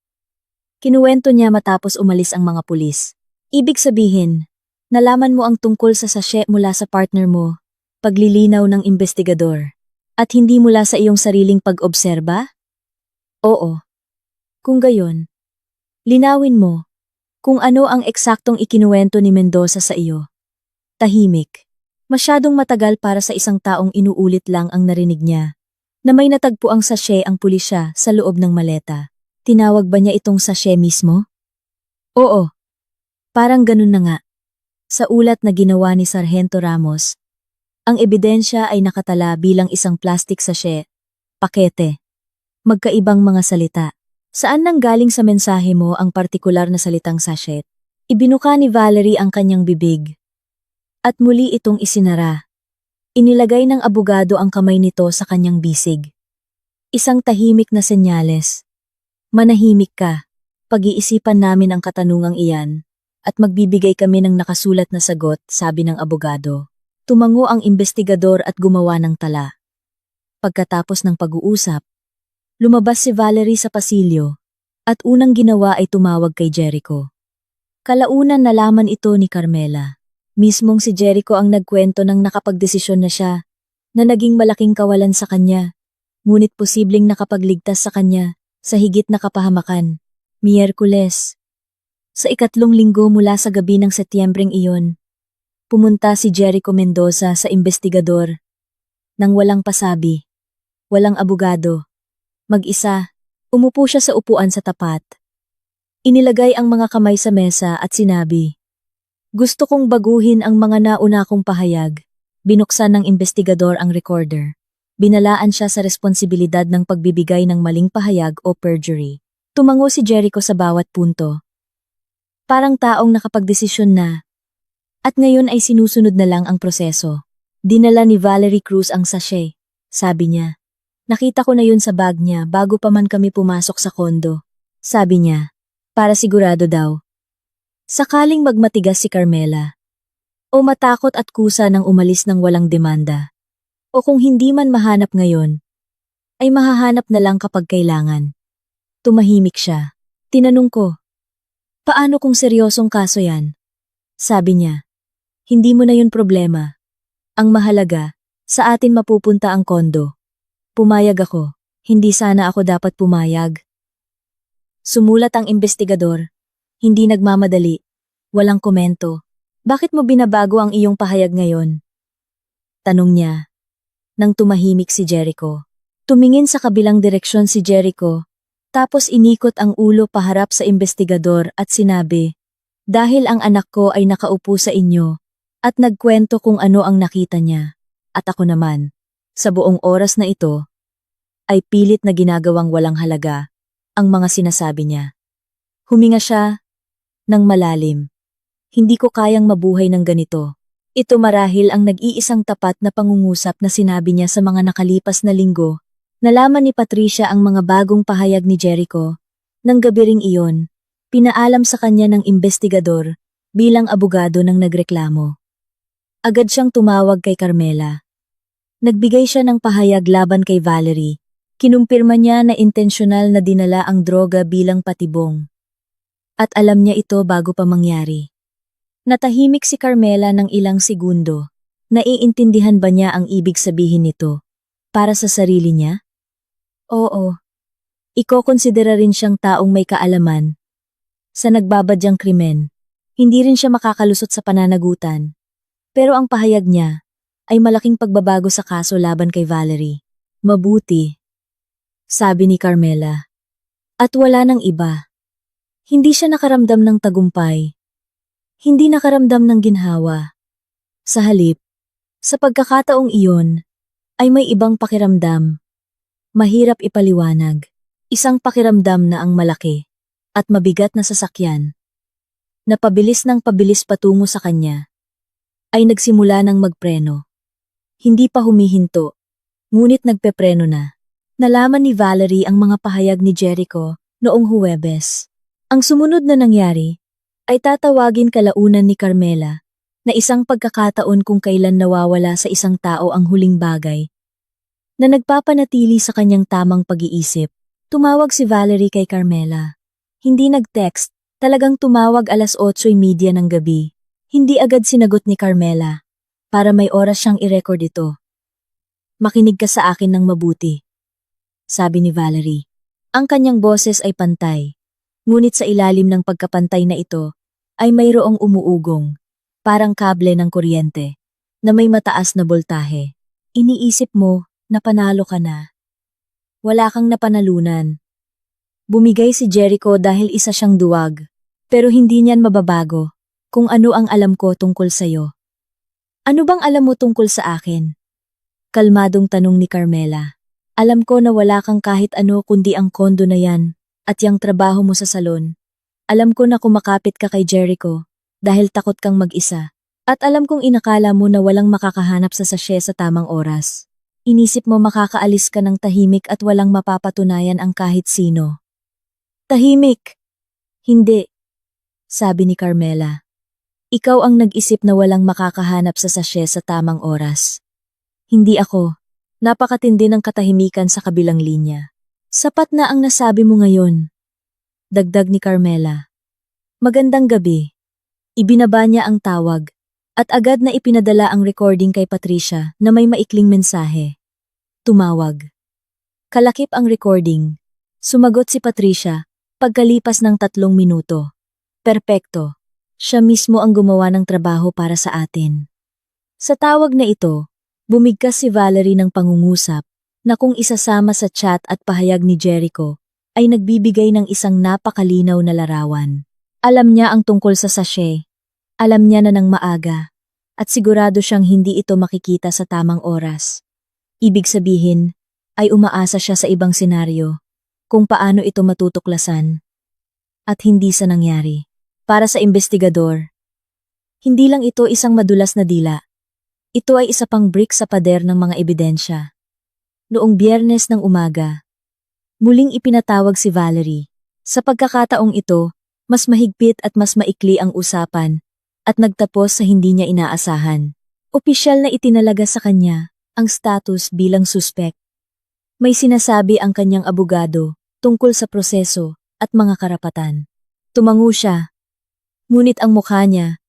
Kinuwento niya matapos umalis ang mga pulis. Ibig sabihin, nalaman mo ang tungkol sa sachet mula sa partner mo, paglilinaw ng investigador, at hindi mula sa iyong sariling pag-obserba? Oo. Kung gayon, linawin mo kung ano ang eksaktong ikinuwento ni Mendoza sa iyo. Tahimik. Masyadong matagal para sa isang taong inuulit lang ang narinig niya, na may natagpo ang sachet ang pulisya sa loob ng maleta. Tinawag ba niya itong sachet mismo? Oo. Parang ganun na nga. Sa ulat na ginawa ni Sargento Ramos, ang ebidensya ay nakatala bilang isang plastic sachet, pakete. Magkaibang mga salita. Saan nanggaling sa mensahe mo ang partikular na salitang sachet? Ibinuka ni Valerie ang kanyang bibig. At muli itong isinara. Inilagay ng abogado ang kamay nito sa kanyang bisig. Isang tahimik na senyales. Manahimik ka. Pag-iisipan namin ang katanungang iyan at magbibigay kami ng nakasulat na sagot, sabi ng abogado. Tumango ang investigador at gumawa ng tala. Pagkatapos ng pag-uusap, lumabas si Valerie sa pasilyo at unang ginawa ay tumawag kay Jericho. Kalaunan nalaman ito ni Carmela. Mismong si Jericho ang nagkwento ng nakapagdesisyon na siya, na naging malaking kawalan sa kanya, ngunit posibleng nakapagligtas sa kanya sa higit na kapahamakan. Miyerkules. Sa 3 linggo mula sa gabi ng Setyembreng iyon, pumunta si Jericho Mendoza sa investigador. Nang walang pasabi, walang abogado, mag-isa, umupo siya sa upuan sa tapat. Inilagay ang mga kamay sa mesa at sinabi, "Gusto kong baguhin ang mga nauna kong pahayag." Binuksan ng investigador ang recorder. Binalaan siya sa responsibilidad ng pagbibigay ng maling pahayag o perjury. Tumango si Jericho sa bawat punto. Parang taong nakapagdesisyon na. At ngayon ay sinusunod na lang ang proseso. Dinala ni Valerie Cruz ang sachet. Sabi niya, "Nakita ko na yun sa bag niya bago pa man kami pumasok sa kondo." Sabi niya, para sigurado daw. Sakaling magmatigas si Carmela, o matakot at kusa nang umalis ng walang demanda, o kung hindi man mahanap ngayon, ay mahahanap na lang kapag kailangan. Tumahimik siya. Tinanong ko, "Paano kung seryosong kaso yan?" Sabi niya, "Hindi mo na yun problema. Ang mahalaga, sa atin mapupunta ang kondo." Pumayag ako. Hindi sana ako dapat pumayag. Sumulat ang investigador. Hindi nagmamadali. Walang komento. "Bakit mo binabago ang iyong pahayag ngayon?" Tanong niya. Nang tumahimik si Jericho. Tumingin sa kabilang direksyon si Jericho, tapos inikot ang ulo paharap sa investigador at sinabi, "Dahil ang anak ko ay nakaupo sa inyo at nagkwento kung ano ang nakita niya, at ako naman, sa buong oras na ito, ay pilit na ginagawang walang halaga ang mga sinasabi niya." Huminga siya ng malalim. "Hindi ko kayang mabuhay ng ganito. Ito marahil ang nag-iisang tapat na pangungusap na sinabi niya sa mga nakalipas na linggo. Nalaman ni Patricia ang mga bagong pahayag ni Jericho. Nang gabi ring iyon, pinaalam sa kanya ng investigador bilang abogado ng nagreklamo. Agad siyang tumawag kay Carmela. Nagbigay siya ng pahayag laban kay Valerie. Kinumpirma niya na intensyonal na dinala ang droga bilang patibong. At alam niya ito bago pa mangyari. Natahimik si Carmela ng ilang segundo. Naiintindihan ba niya ang ibig sabihin nito? Para sa sarili niya? Oo. Iko-konsidera rin siyang taong may kaalaman sa nagbabadyang krimen. Hindi rin siya makakalusot sa pananagutan. Pero ang pahayag niya ay malaking pagbabago sa kaso laban kay Valerie. Mabuti, sabi ni Carmela. At wala nang iba. Hindi siya nakaramdam ng tagumpay. Hindi nakaramdam ng ginhawa. Sa halip, sa pagkakataong iyon, ay may ibang pakiramdam. Mahirap ipaliwanag. Isang pakiramdam na ang malaki at mabigat na sasakyan na pabilis ng pabilis patungo sa kanya ay nagsimula ng magpreno. Hindi pa humihinto, ngunit nagpepreno na. Nalaman ni Valerie ang mga pahayag ni Jericho noong Huwebes. Ang sumunod na nangyari ay tatawagin kalaunan ni Carmela na isang pagkakataon kung kailan nawawala sa isang tao ang huling bagay na nagpapanatili sa kanyang tamang pag-iisip. Tumawag si Valerie kay Carmela. Hindi nag-text, talagang tumawag 8:30 ng gabi. Hindi agad sinagot ni Carmela para may oras siyang i-record ito. Makinig ka sa akin ng mabuti, sabi ni Valerie. Ang kanyang boses ay pantay, ngunit sa ilalim ng pagkapantay na ito ay mayroong umuugong, parang kable ng kuryente, na may mataas na boltahe. Iniisip mo na panalo ka na. Wala kang napanalunan. Bumigay si Jericho dahil isa siyang duwag, pero hindi niyan mababago kung ano ang alam ko tungkol sa'yo. Ano bang alam mo tungkol sa akin? Kalmadong tanong ni Carmela. Alam ko na wala kang kahit ano kundi ang kondo na yan at yung trabaho mo sa salon. Alam ko na kumakapit ka kay Jericho dahil takot kang mag-isa. At alam kong inakala mo na walang makakahanap sa sachet sa tamang oras. Inisip mo makakaalis ka ng tahimik at walang mapapatunayan ang kahit sino. Tahimik! Hindi, sabi ni Carmela. Ikaw ang nag-isip na walang makakahanap sa sachet sa tamang oras. Hindi ako. Napakatindi ng katahimikan sa kabilang linya. Sapat na ang nasabi mo ngayon. Dagdag ni Carmela. Magandang gabi. Ibinaba niya ang tawag at agad na ipinadala ang recording kay Patricia na may maikling mensahe. Tumawag. Kalakip ang recording. Sumagot si Patricia pagkalipas ng 3 minuto. Perpekto. Siya mismo ang gumawa ng trabaho para sa atin. Sa tawag na ito, bumigkas si Valerie ng pangungusap na kung isasama sa chat at pahayag ni Jericho ay nagbibigay ng isang napakalinaw na larawan. Alam niya ang tungkol sa sachet. Alam niya na ng maaga. At sigurado siyang hindi ito makikita sa tamang oras. Ibig sabihin, ay umaasa siya sa ibang senaryo kung paano ito matutuklasan. At hindi sa nangyari. Para sa investigador, hindi lang ito isang madulas na dila. Ito ay isa pang brick sa pader ng mga ebidensya. Noong Biyernes ng umaga, muling ipinatawag si Valerie. Sa pagkakataong ito, mas mahigpit at mas maikli ang usapan at nagtapos sa hindi niya inaasahan. Opisyal na itinalaga sa kanya ang status bilang suspek. May sinasabi ang kanyang abogado tungkol sa proseso at mga karapatan. Tumango siya, ngunit ang mukha niya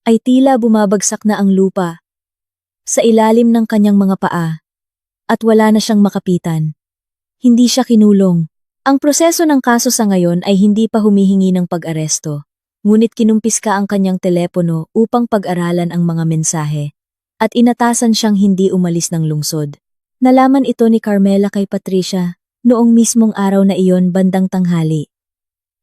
ay tila bumabagsak na ang lupa sa ilalim ng kanyang mga paa at wala na siyang makapitan. Hindi siya kinulong. Ang proseso ng kaso sa ngayon ay hindi pa humihingi ng pag-aresto, ngunit kinumpiska ang kanyang telepono upang pag-aralan ang mga mensahe at inatasan siyang hindi umalis ng lungsod. Nalaman ito ni Carmela kay Patricia noong mismong araw na iyon bandang tanghali.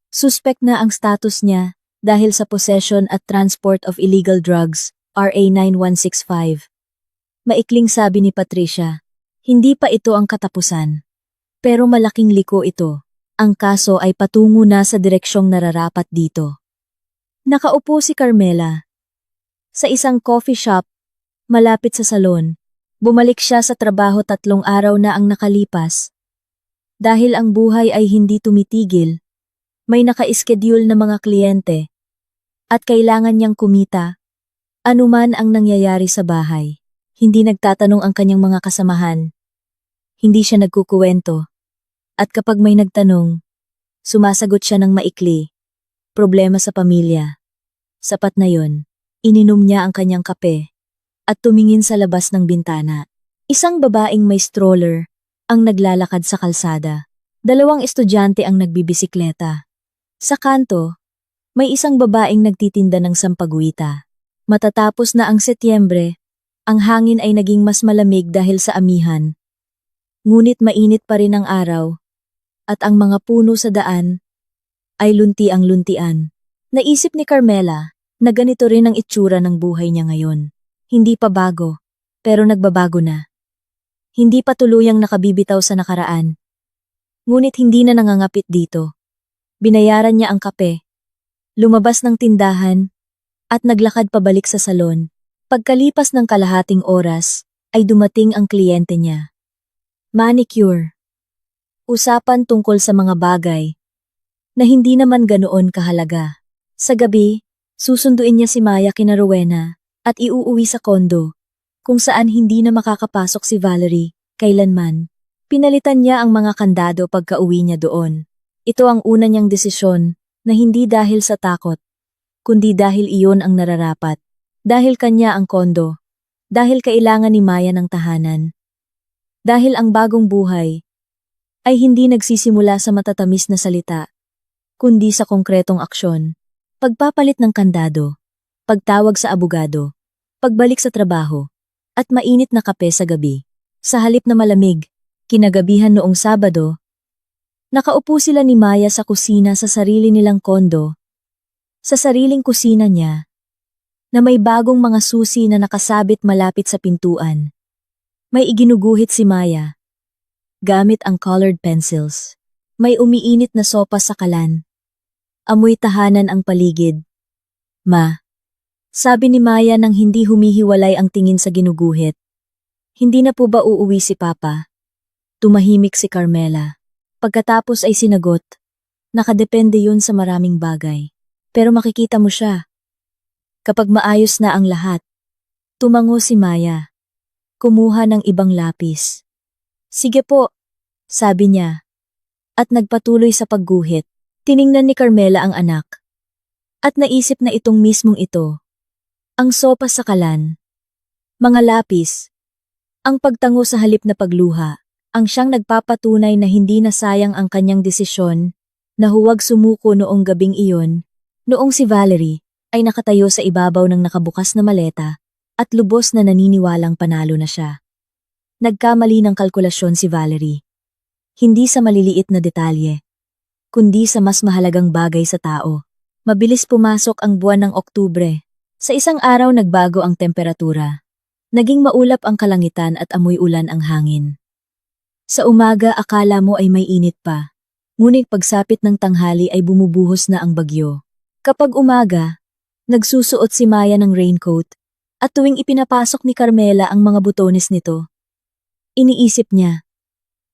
Suspect na ang status niya dahil sa possession at transport of illegal drugs, RA 9165. Maikling sabi ni Patricia, hindi pa ito ang katapusan. Pero malaking liko ito. Ang kaso ay patungo na sa direksyong nararapat dito. Nakaupo si Carmela Sa isang coffee shop, malapit sa salon, bumalik siya sa trabaho 3 araw na ang nakalipas. Dahil ang buhay ay hindi tumitigil, may naka-schedule na mga kliyente, at kailangan niyang kumita, anuman ang nangyayari sa bahay. Hindi nagtatanong ang kanyang mga kasamahan. Hindi siya nagkukuwento. At kapag may nagtanong, sumasagot siya ng maikli. Problema sa pamilya. Sapat na yon. Ininom niya ang kanyang kape at tumingin sa labas ng bintana. Isang babaeng may stroller ang naglalakad sa kalsada. 2 estudyante ang nagbibisikleta. Sa kanto, may isang babaeng nagtitinda ng sampaguita. Matatapos na ang Setyembre, ang hangin ay naging mas malamig dahil sa amihan. Ngunit mainit pa rin ang araw, at ang mga puno sa daan ay lunti-ang-luntian. Naisip ni Carmela na ganito rin ang itsura ng buhay niya ngayon. Hindi pa bago, pero nagbabago na. Hindi pa tuluyang nakabibitaw sa nakaraan. Ngunit hindi na nangangapit dito. Binayaran niya ang kape, lumabas ng tindahan, at naglakad pabalik sa salon. Pagkalipas ng kalahating oras, ay dumating ang kliyente niya. Manicure. Usapan tungkol sa mga bagay na hindi naman ganoon kahalaga. Sa gabi, susunduin niya si Maya kina Rowena at iuuwi sa kondo, kung saan hindi na makakapasok si Valerie kailanman. Pinalitan niya ang mga kandado pagka-uwi niya doon. Ito ang una niyang desisyon na hindi dahil sa takot, kundi dahil iyon ang nararapat. Dahil kanya ang kondo. Dahil kailangan ni Maya ng tahanan. Dahil ang bagong buhay ay hindi nagsisimula sa matatamis na salita, kundi sa konkretong aksyon. Pagpapalit ng kandado, pagtawag sa abogado, pagbalik sa trabaho, at mainit na kape sa gabi. Sa halip na malamig, kinagabihan noong Sabado, nakaupo sila ni Maya sa kusina sa sarili nilang kondo. Sa sariling kusina niya, na may bagong mga susi na nakasabit malapit sa pintuan. May iginuguhit si Maya, gamit ang colored pencils. May umiinit na sopas sa kalan. Amoy tahanan ang paligid. Ma, sabi ni Maya nang hindi humihiwalay ang tingin sa ginuguhit. Hindi na po ba uuwi si Papa? Tumahimik si Carmela. Pagkatapos ay sinagot, nakadepende yun sa maraming bagay. Pero makikita mo siya. Kapag maayos na ang lahat, tumango si Maya. Kumuha ng ibang lapis. Sige po, sabi niya. At nagpatuloy sa pagguhit. Tiningnan ni Carmela ang anak. At naisip na itong mismong ito. Ang sopas sa kalan. Mga lapis. Ang pagtango sa halip na pagluha. Ang siyang nagpapatunay na hindi na sayang ang kanyang desisyon na huwag sumuko noong gabing iyon, noong si Valerie ay nakatayo sa ibabaw ng nakabukas na maleta at lubos na naniniwalang panalo na siya. Nagkamali ng kalkulasyon si Valerie. Hindi sa maliliit na detalye, kundi sa mas mahalagang bagay sa tao. Mabilis pumasok ang buwan ng Oktubre. Sa isang araw nagbago ang temperatura. Naging maulap ang kalangitan at amoy ulan ang hangin. Sa umaga akala mo ay may init pa, ngunit pagsapit ng tanghali ay bumubuhos na ang bagyo. Kapag umaga, nagsusuot si Maya ng raincoat, at tuwing ipinapasok ni Carmela ang mga butones nito, iniisip niya,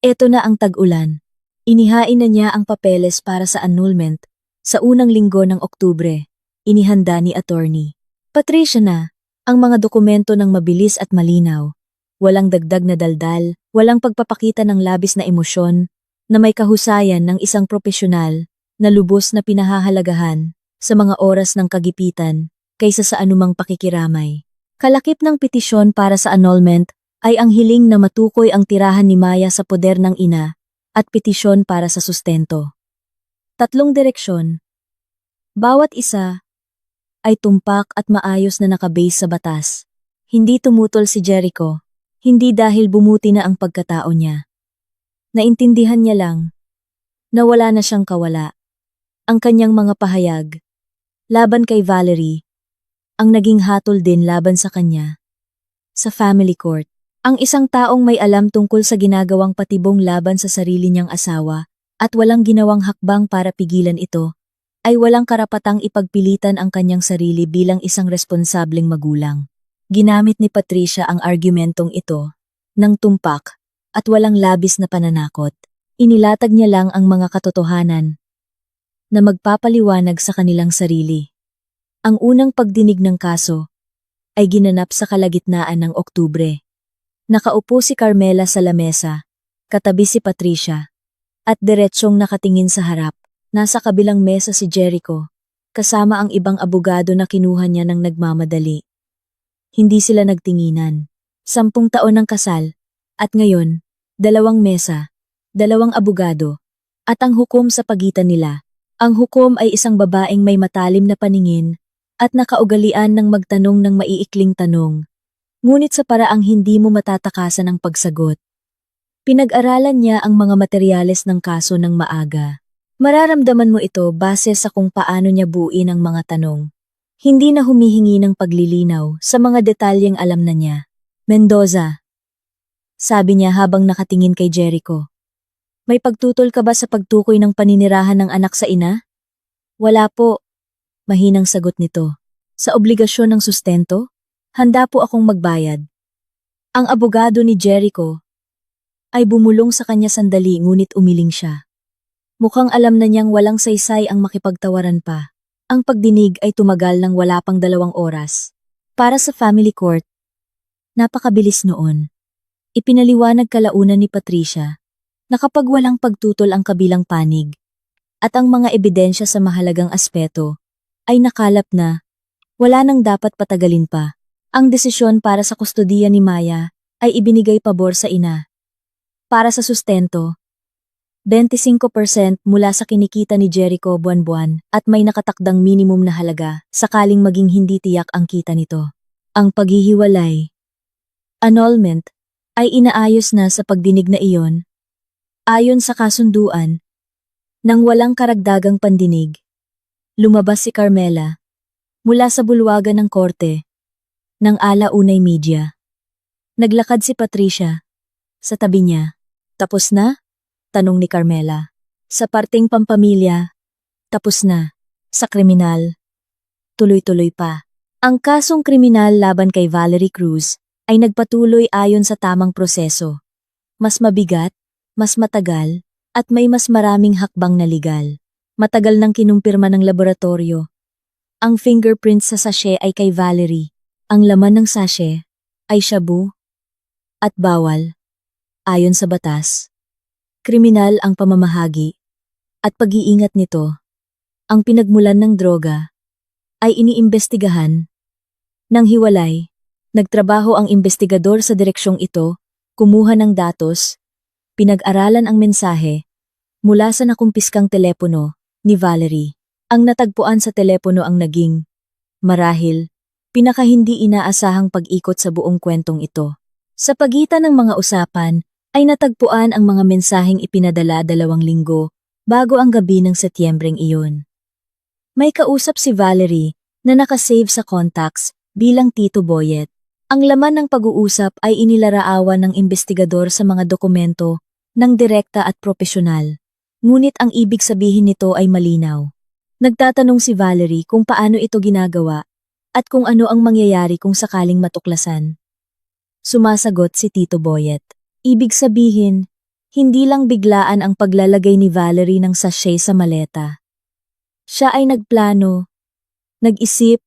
eto na ang tag-ulan. Inihain na niya ang papeles para sa annulment sa unang linggo ng Oktubre. Inihanda ni attorney Patricia na ang mga dokumento ng mabilis at malinaw. Walang dagdag na daldal, walang pagpapakita ng labis na emosyon, na may kahusayan ng isang propesyonal na lubos na pinahahalagahan sa mga oras ng kagipitan kaysa sa anumang pakikiramay. Kalakip ng petisyon para sa annulment ay ang hiling na matukoy ang tirahan ni Maya sa poder ng ina at petisyon para sa sustento. 3 direksyon. Bawat isa ay tumpak at maayos na nakabase sa batas. Hindi tumutol si Jericho, hindi dahil bumuti na ang pagkatao niya. Naintindihan niya lang na wala na siyang kawala. Ang kanyang mga pahayag laban kay Valerie, ang naging hatol din laban sa kanya. Sa family court, ang isang taong may alam tungkol sa ginagawang patibong laban sa sarili niyang asawa at walang ginawang hakbang para pigilan ito, ay walang karapatang ipagpilitan ang kanyang sarili bilang isang responsableng magulang. Ginamit ni Patricia ang argumentong ito ng tumpak at walang labis na pananakot. Inilatag niya lang ang mga katotohanan na magpapaliwanag sa kanilang sarili. Ang unang pagdinig ng kaso ay ginanap sa kalagitnaan ng Oktubre. Nakaupo si Carmela sa lamesa, katabi si Patricia, at diretsyong nakatingin sa harap. Nasa kabilang mesa si Jericho, kasama ang ibang abogado na kinuha niya ng nagmamadali. Hindi sila nagtinginan. 10 taon ng kasal, at ngayon, 2 mesa, 2 abogado, at ang hukom sa pagitan nila. Ang hukom ay isang babaeng may matalim na paningin at nakaugalian ng magtanong ng maiikling tanong, ngunit sa paraang hindi mo matatakasan ang pagsagot. Pinag-aralan niya ang mga materyales ng kaso ng maaga. Mararamdaman mo ito base sa kung paano niya buuin ang mga tanong. Hindi na humihingi ng paglilinaw sa mga detalyeng alam na niya. Mendoza, sabi niya habang nakatingin kay Jericho. May pagtutol ka ba sa pagtukoy ng paninirahan ng anak sa ina? Wala po, mahinang sagot nito. Sa obligasyon ng sustento, handa po akong magbayad. Ang abogado ni Jericho ay bumulong sa kanya sandali ngunit umiling siya. Mukhang alam na niyang walang saysay ang makipagtawaran pa. Ang pagdinig ay tumagal ng wala pang 2 oras. Para sa family court, napakabilis noon. Ipinaliwanag kalaunan ni Patricia na kapag walang pagtutol ang kabilang panig at ang mga ebidensya sa mahalagang aspeto ay nakalap na, wala nang dapat patagalin pa. Ang desisyon para sa kustodiya ni Maya ay ibinigay pabor sa ina. Para sa sustento, 25% mula sa kinikita ni Jericho buwan-buwan at may nakatakdang minimum na halaga sakaling maging hindi tiyak ang kita nito. Ang paghihiwalay, annulment, ay inaayos na sa pagdinig na iyon. Ayon sa kasunduan, nang walang karagdagang pandinig, lumabas si Carmela mula sa bulwagan ng korte ng alaunay media. Naglakad si Patricia sa tabi niya. Tapos na? Tanong ni Carmela. Sa parting pampamilya, tapos na. Sa kriminal, tuloy-tuloy pa. Ang kasong kriminal laban kay Valerie Cruz ay nagpatuloy ayon sa tamang proseso. Mas mabigat, mas matagal, at may mas maraming hakbang na legal. Matagal nang kinumpirma ng laboratorio. Ang fingerprint sa sachet ay kay Valerie. Ang laman ng sachet ay shabu at bawal. Ayon sa batas, kriminal ang pamamahagi at pag-iingat nito. Ang pinagmulan ng droga ay iniimbestigahan. Nang hiwalay, nagtrabaho ang investigador sa direksyong ito, kumuha ng datos, pinag-aralan ang mensahe mula sa nakumpiskang telepono ni Valerie. Ang natagpuan sa telepono ang naging, marahil, pinaka-hindi inaasahang pag-ikot sa buong kwentong ito. Sa pagitan ng mga usapan, ay natagpuan ang mga mensaheng ipinadala 2 linggo bago ang gabi ng Setyembreng iyon. May kausap si Valerie na nakasave sa contacts bilang Tito Boyet. Ang laman ng pag-uusap ay inilaraawan ng investigador sa mga dokumento ng direkta at propesyonal. Ngunit ang ibig sabihin nito ay malinaw. Nagtatanong si Valerie kung paano ito ginagawa at kung ano ang mangyayari kung sakaling matuklasan. Sumasagot si Tito Boyet. Ibig sabihin, hindi lang biglaan ang paglalagay ni Valerie ng sachet sa maleta. Siya ay nagplano, nag-isip,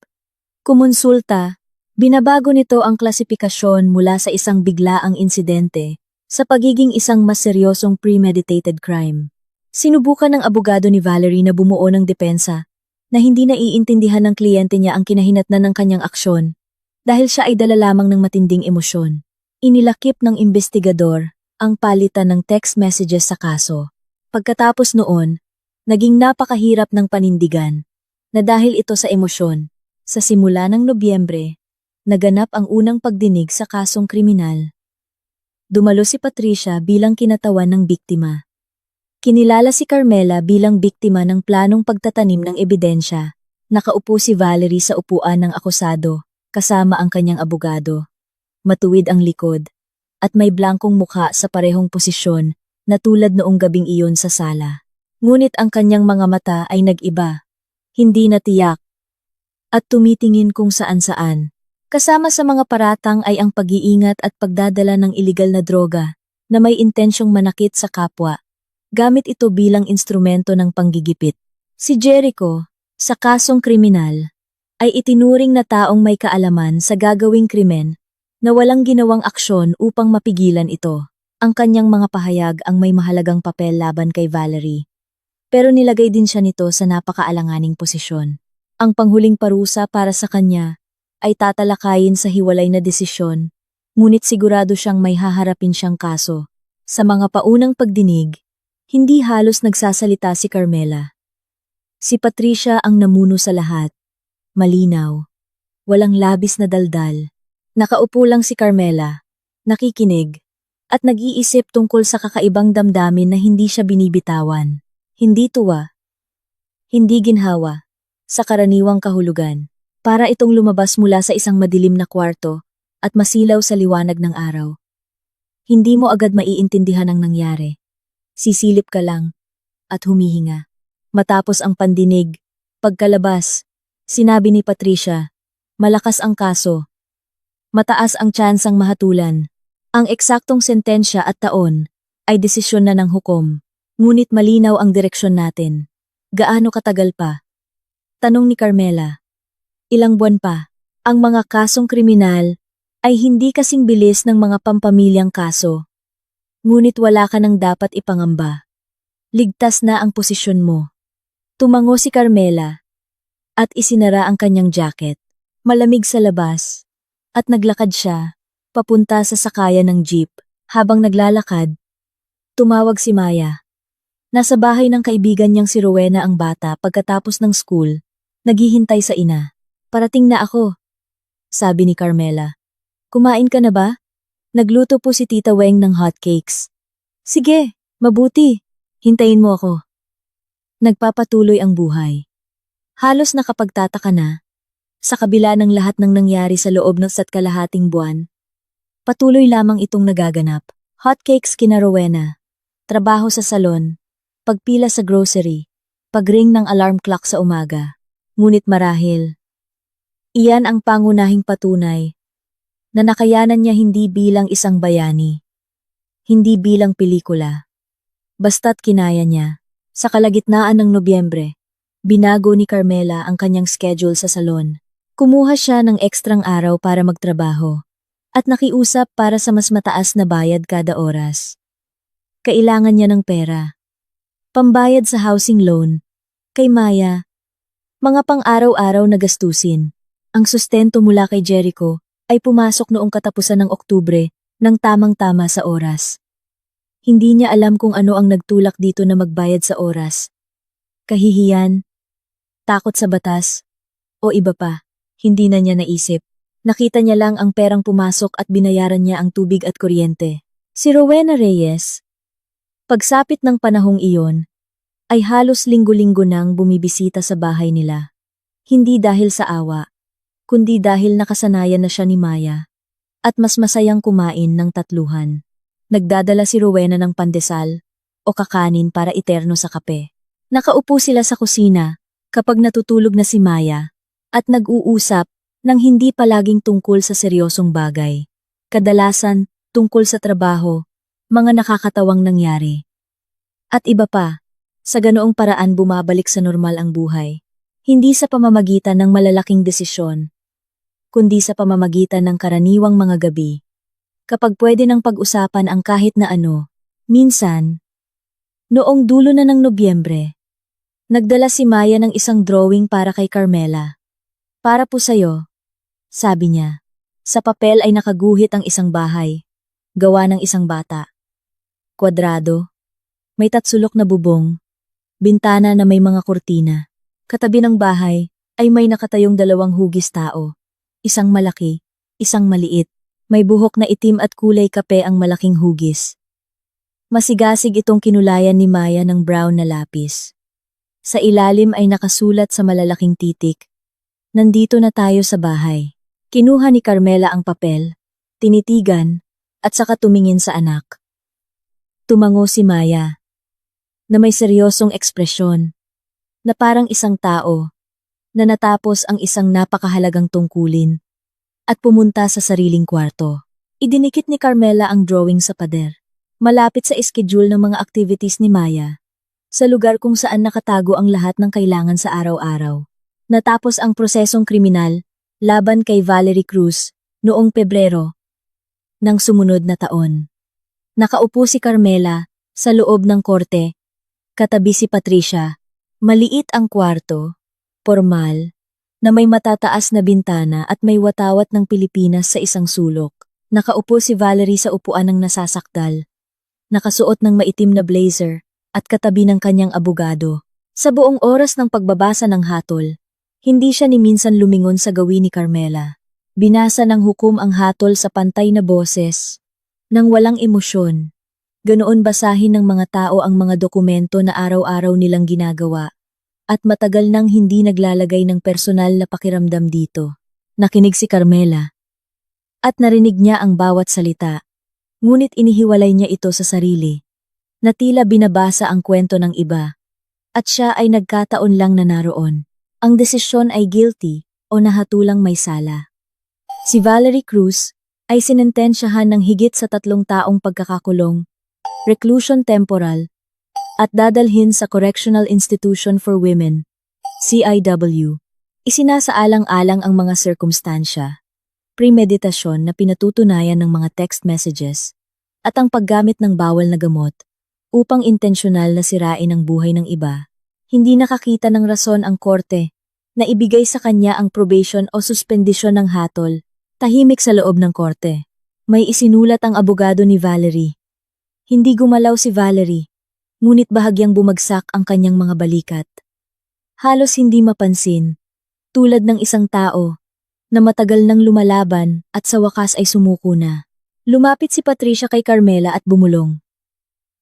kumonsulta, binabago nito ang klasifikasyon mula sa isang biglaang insidente sa pagiging isang mas seryosong premeditated crime. Sinubukan ng abogado ni Valerie na bumuo ng depensa na hindi naiintindihan ng kliyente niya ang kinahinatnan ng kanyang aksyon dahil siya ay dala lamang ng matinding emosyon. Inilakip ng investigador ang palitan ng text messages sa kaso. Pagkatapos noon, naging napakahirap ng panindigan na dahil ito sa emosyon. Sa simula ng Nobyembre, naganap ang unang pagdinig sa kasong kriminal. Dumalo si Patricia bilang kinatawan ng biktima. Kinilala si Carmela bilang biktima ng planong pagtatanim ng ebidensya. Nakaupo si Valerie sa upuan ng akusado, kasama ang kanyang abogado. Matuwid ang likod, at may blankong mukha sa parehong posisyon na tulad noong gabing iyon sa sala. Ngunit ang kanyang mga mata ay nag-iba. hindi natiyak, at tumitingin kung saan-saan. Kasama sa mga paratang ay ang pag-iingat at pagdadala ng iligal na droga na may intensyong manakit sa kapwa. Gamit ito bilang instrumento ng panggigipit. Si Jericho, sa kasong kriminal, ay itinuring na taong may kaalaman sa gagawing krimen na walang ginawang aksyon upang mapigilan ito. Ang kanyang mga pahayag ang may mahalagang papel laban kay Valerie. Pero nilagay din siya nito sa napakaalanganing posisyon. Ang panghuling parusa para sa kanya ay tatalakayin sa hiwalay na desisyon, ngunit sigurado siyang may haharapin siyang kaso. Sa mga paunang pagdinig, hindi halos nagsasalita si Carmela. Si Patricia ang namuno sa lahat. Malinaw. Walang labis na daldal. Nakaupo lang si Carmela, nakikinig, at nag-iisip tungkol sa kakaibang damdamin na hindi siya binibitawan. Hindi tuwa. Hindi ginhawa. Sa karaniwang kahulugan. Para itong lumabas mula sa isang madilim na kwarto at masilaw sa liwanag ng araw. Hindi mo agad maiintindihan ang nangyari. Sisilip ka lang at humihinga. Matapos ang pandinig, pagkalabas, sinabi ni Patricia, malakas ang kaso. Mataas ang tsansang mahatulan. Ang eksaktong sentensya at taon ay desisyon na ng hukom. Ngunit malinaw ang direksyon natin. Gaano katagal pa? Tanong ni Carmela. Ilang buwan pa. Ang mga kasong kriminal ay hindi kasing bilis ng mga pampamilyang kaso. Ngunit wala ka nang dapat ipangamba. Ligtas na ang posisyon mo. Tumango si Carmela at isinara ang kanyang jacket. Malamig sa labas at naglakad siya papunta sa sakayan ng jeep. Habang naglalakad, tumawag si Maya. Nasa bahay ng kaibigan niyang si Rowena ang bata pagkatapos ng school, naghihintay sa ina. Parating na ako, sabi ni Carmela. Kumain ka na ba? Nagluto po si Tita Weng ng hotcakes. Sige, mabuti. Hintayin mo ako. Nagpapatuloy ang buhay. Halos nakapagtataka na. Sa kabila ng lahat ng nangyari sa loob ng 1.5 buwan, patuloy lamang itong nagaganap. Hotcakes kina Rowena. Trabaho sa salon. Pagpila sa grocery. Pagring ng alarm clock sa umaga. Ngunit marahil, iyan ang pangunahing patunay na nakayanan niya hindi bilang isang bayani, hindi bilang pelikula. Basta't kinaya niya. Sa kalagitnaan ng Nobyembre, binago ni Carmela ang kanyang schedule sa salon. Kumuha siya ng ekstrang araw para magtrabaho at nakiusap para sa mas mataas na bayad kada oras. Kailangan niya ng pera. Pambayad sa housing loan, kay Maya, mga pang-araw-araw na gastusin. Ang sustento mula kay Jericho ay pumasok noong katapusan ng Oktubre nang tamang-tama sa oras. Hindi niya alam kung ano ang nagtulak dito na magbayad sa oras. Kahihiyan, takot sa batas, o iba pa, hindi na niya naisip. Nakita niya lang ang perang pumasok at binayaran niya ang tubig at kuryente. Si Rowena Reyes, pagsapit ng panahong iyon, ay halos linggo-linggo nang bumibisita sa bahay nila. Hindi dahil sa awa, kundi dahil nakasanayan na siya ni Maya at mas masayang kumain ng tatluhan. Nagdadala si Rowena ng pandesal o kakanin para iterno sa kape. Nakaupo sila sa kusina kapag natutulog na si Maya at nag-uusap ng hindi palaging tungkol sa seryosong bagay. Kadalasan tungkol sa trabaho, mga nakakatawang nangyari. At iba pa, sa ganoong paraan bumabalik sa normal ang buhay. Hindi sa pamamagitan ng malalaking desisyon, kundi sa pamamagitan ng karaniwang mga gabi. Kapag pwede nang pag-usapan ang kahit na ano, minsan, noong dulo na ng Nobyembre, nagdala si Maya ng isang drawing para kay Carmela. Para po sa'yo, sabi niya. Sa papel ay nakaguhit ang isang bahay, gawa ng isang bata. Kwadrado, may tatsulok na bubong, bintana na may mga kurtina. Katabi ng bahay ay may nakatayong 2 hugis tao. Isang malaki, isang maliit. May buhok na itim at kulay kape ang malaking hugis. Masigasig itong kinulayan ni Maya ng brown na lapis. Sa ilalim ay nakasulat sa malalaking titik. Nandito na tayo sa bahay. Kinuha ni Carmela ang papel, tinitigan, at saka tumingin sa anak. Tumango si Maya, na may seryosong ekspresyon, na parang isang tao na natapos ang isang napakahalagang tungkulin at pumunta sa sariling kwarto. Idinikit ni Carmela ang drawing sa pader, malapit sa schedule ng mga activities ni Maya, sa lugar kung saan nakatago ang lahat ng kailangan sa araw-araw. Natapos ang prosesong kriminal laban kay Valerie Cruz noong Pebrero ng sumunod na taon. Nakaupo si Carmela sa loob ng korte, katabi si Patricia. Maliit ang kwarto, formal, na may matataas na bintana at may watawat ng Pilipinas sa isang sulok. Nakaupo si Valerie sa upuan ng nasasakdal, nakasuot ng maitim na blazer at katabi ng kanyang abogado. Sa buong oras ng pagbabasa ng hatol, hindi siya ni minsan lumingon sa gawin ni Carmela. Binasa ng hukom ang hatol sa pantay na boses, nang walang emosyon. Ganoon basahin ng mga tao ang mga dokumento na araw-araw nilang ginagawa, at matagal nang hindi naglalagay ng personal na pakiramdam dito. Nakinig si Carmela, at narinig niya ang bawat salita, ngunit inihiwalay niya ito sa sarili, na tila binabasa ang kwento ng iba, at siya ay nagkataon lang na naroon. Ang desisyon ay guilty o nahatulang may sala. Si Valerie Cruz ay sinentensyahan ng higit sa 3 taong pagkakakulong, reclusion temporal, at dadalhin sa Correctional Institution for Women, CIW. Isinasaalang-alang ang mga sirkumstansya, premeditasyon na pinatutunayan ng mga text messages, at ang paggamit ng bawal na gamot upang intensyonal na sirain ang buhay ng iba. Hindi nakakita ng rason ang korte na ibigay sa kanya ang probation o suspendisyon ng hatol. Tahimik sa loob ng korte. May isinulat ang abogado ni Valerie. Hindi gumalaw si Valerie, ngunit bahagyang bumagsak ang kanyang mga balikat. Halos hindi mapansin, tulad ng isang tao na matagal nang lumalaban at sa wakas ay sumuko na. Lumapit si Patricia kay Carmela at bumulong.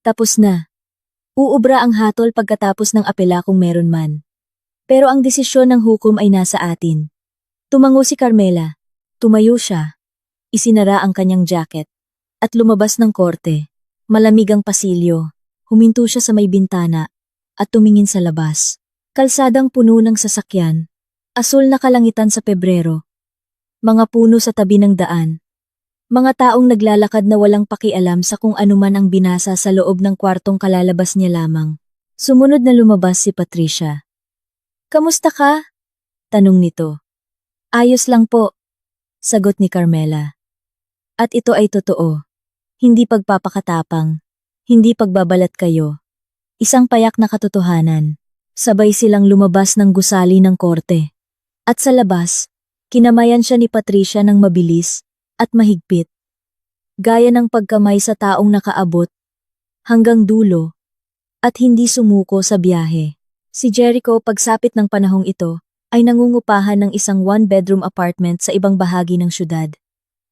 Tapos na. Uubra ang hatol pagkatapos ng apela kung meron man. Pero ang desisyon ng hukom ay nasa atin. Tumango si Carmela. Tumayo siya. Isinara ang kanyang jacket. At lumabas ng korte. Malamig ang pasilyo. Huminto siya sa may bintana. At tumingin sa labas. Kalsadang puno ng sasakyan. Asul na kalangitan sa Pebrero. Mga puno sa tabi ng daan. Mga taong naglalakad na walang pakialam sa kung anuman ang binasa sa loob ng kwartong kalalabas niya lamang. Sumunod na lumabas si Patricia. "Kamusta ka?" tanong nito. "Ayos lang po," sagot ni Carmela. At ito ay totoo. Hindi pagpapakatapang. Hindi pagbabalat kayo. Isang payak na katotohanan. Sabay silang lumabas ng gusali ng korte. At sa labas, kinamayan siya ni Patricia ng mabilis at mahigpit. Gaya ng pagkamay sa taong nakaabot hanggang dulo at hindi sumuko sa biyahe. Si Jericho pagsapit ng panahong ito ay nangungupahan ng isang one-bedroom apartment sa ibang bahagi ng syudad.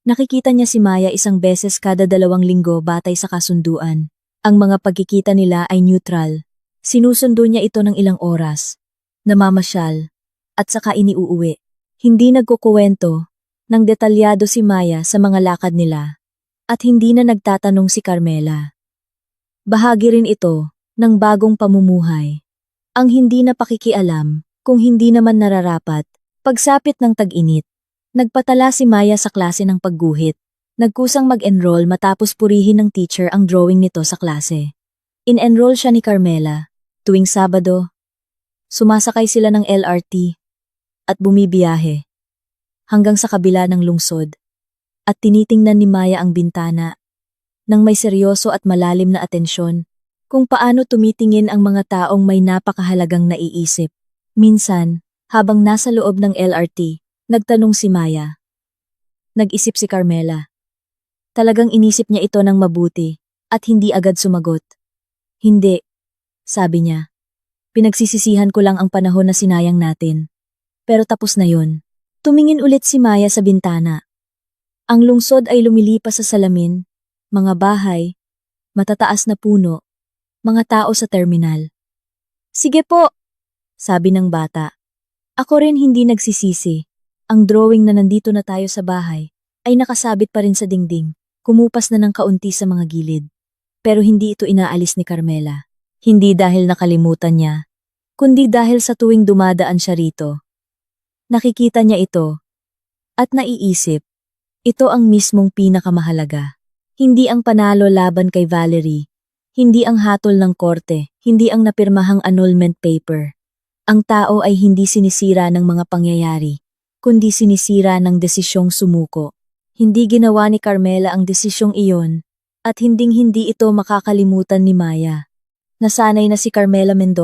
Nakikita niya si Maya isang beses kada 2 linggo batay sa kasunduan. Ang mga pagkikita nila ay neutral. Sinusundo niya ito ng ilang oras, namamasyal, at saka iniuuwi. Hindi nagkukuwento ng detalyado si Maya sa mga lakad nila, at hindi na nagtatanong si Carmela. Bahagi rin ito ng bagong pamumuhay. Ang hindi na pakikialam, kung hindi naman nararapat. Pagsapit ng tag-init, nagpatala si Maya sa klase ng pagguhit. Nagkusang mag-enroll matapos purihin ng teacher ang drawing nito sa klase. In-enroll siya ni Carmela. Tuwing Sabado, sumasakay sila ng LRT at bumibiyahe hanggang sa kabila ng lungsod, at tinitingnan ni Maya ang bintana nang may seryoso at malalim na atensyon kung paano tumitingin ang mga taong may napakahalagang naiisip. Minsan, habang nasa loob ng LRT, nagtanong si Maya. Nag-isip si Carmela. Talagang inisip niya ito ng mabuti at hindi agad sumagot. "Hindi," sabi niya. "Pinagsisisihan ko lang ang panahon na sinayang natin. Pero tapos na yon." Tumingin ulit si Maya sa bintana. Ang lungsod ay lumilipas sa salamin, mga bahay, matataas na puno, mga tao sa terminal. "Sige po," sabi ng bata. Ako rin hindi nagsisisi. Ang drawing na nandito na tayo sa bahay ay nakasabit pa rin sa dingding, kumupas na ng kaunti sa mga gilid. Pero hindi ito inaalis ni Carmela. Hindi dahil nakalimutan niya, kundi dahil sa tuwing dumadaan siya rito, Nakikita niya ito at naiisip, ito ang mismong pinakamahalaga. Hindi ang panalo laban kay Valerie, hindi ang hatol ng korte, hindi ang napirmahang annulment paper. Ang tao ay hindi sinisira ng mga pangyayari, kundi sinisira ng desisyong sumuko. Hindi ginawa ni Carmela ang desisyong iyon, at hinding-hindi ito makakalimutan ni Maya. Nasanay na si Carmela Mendoza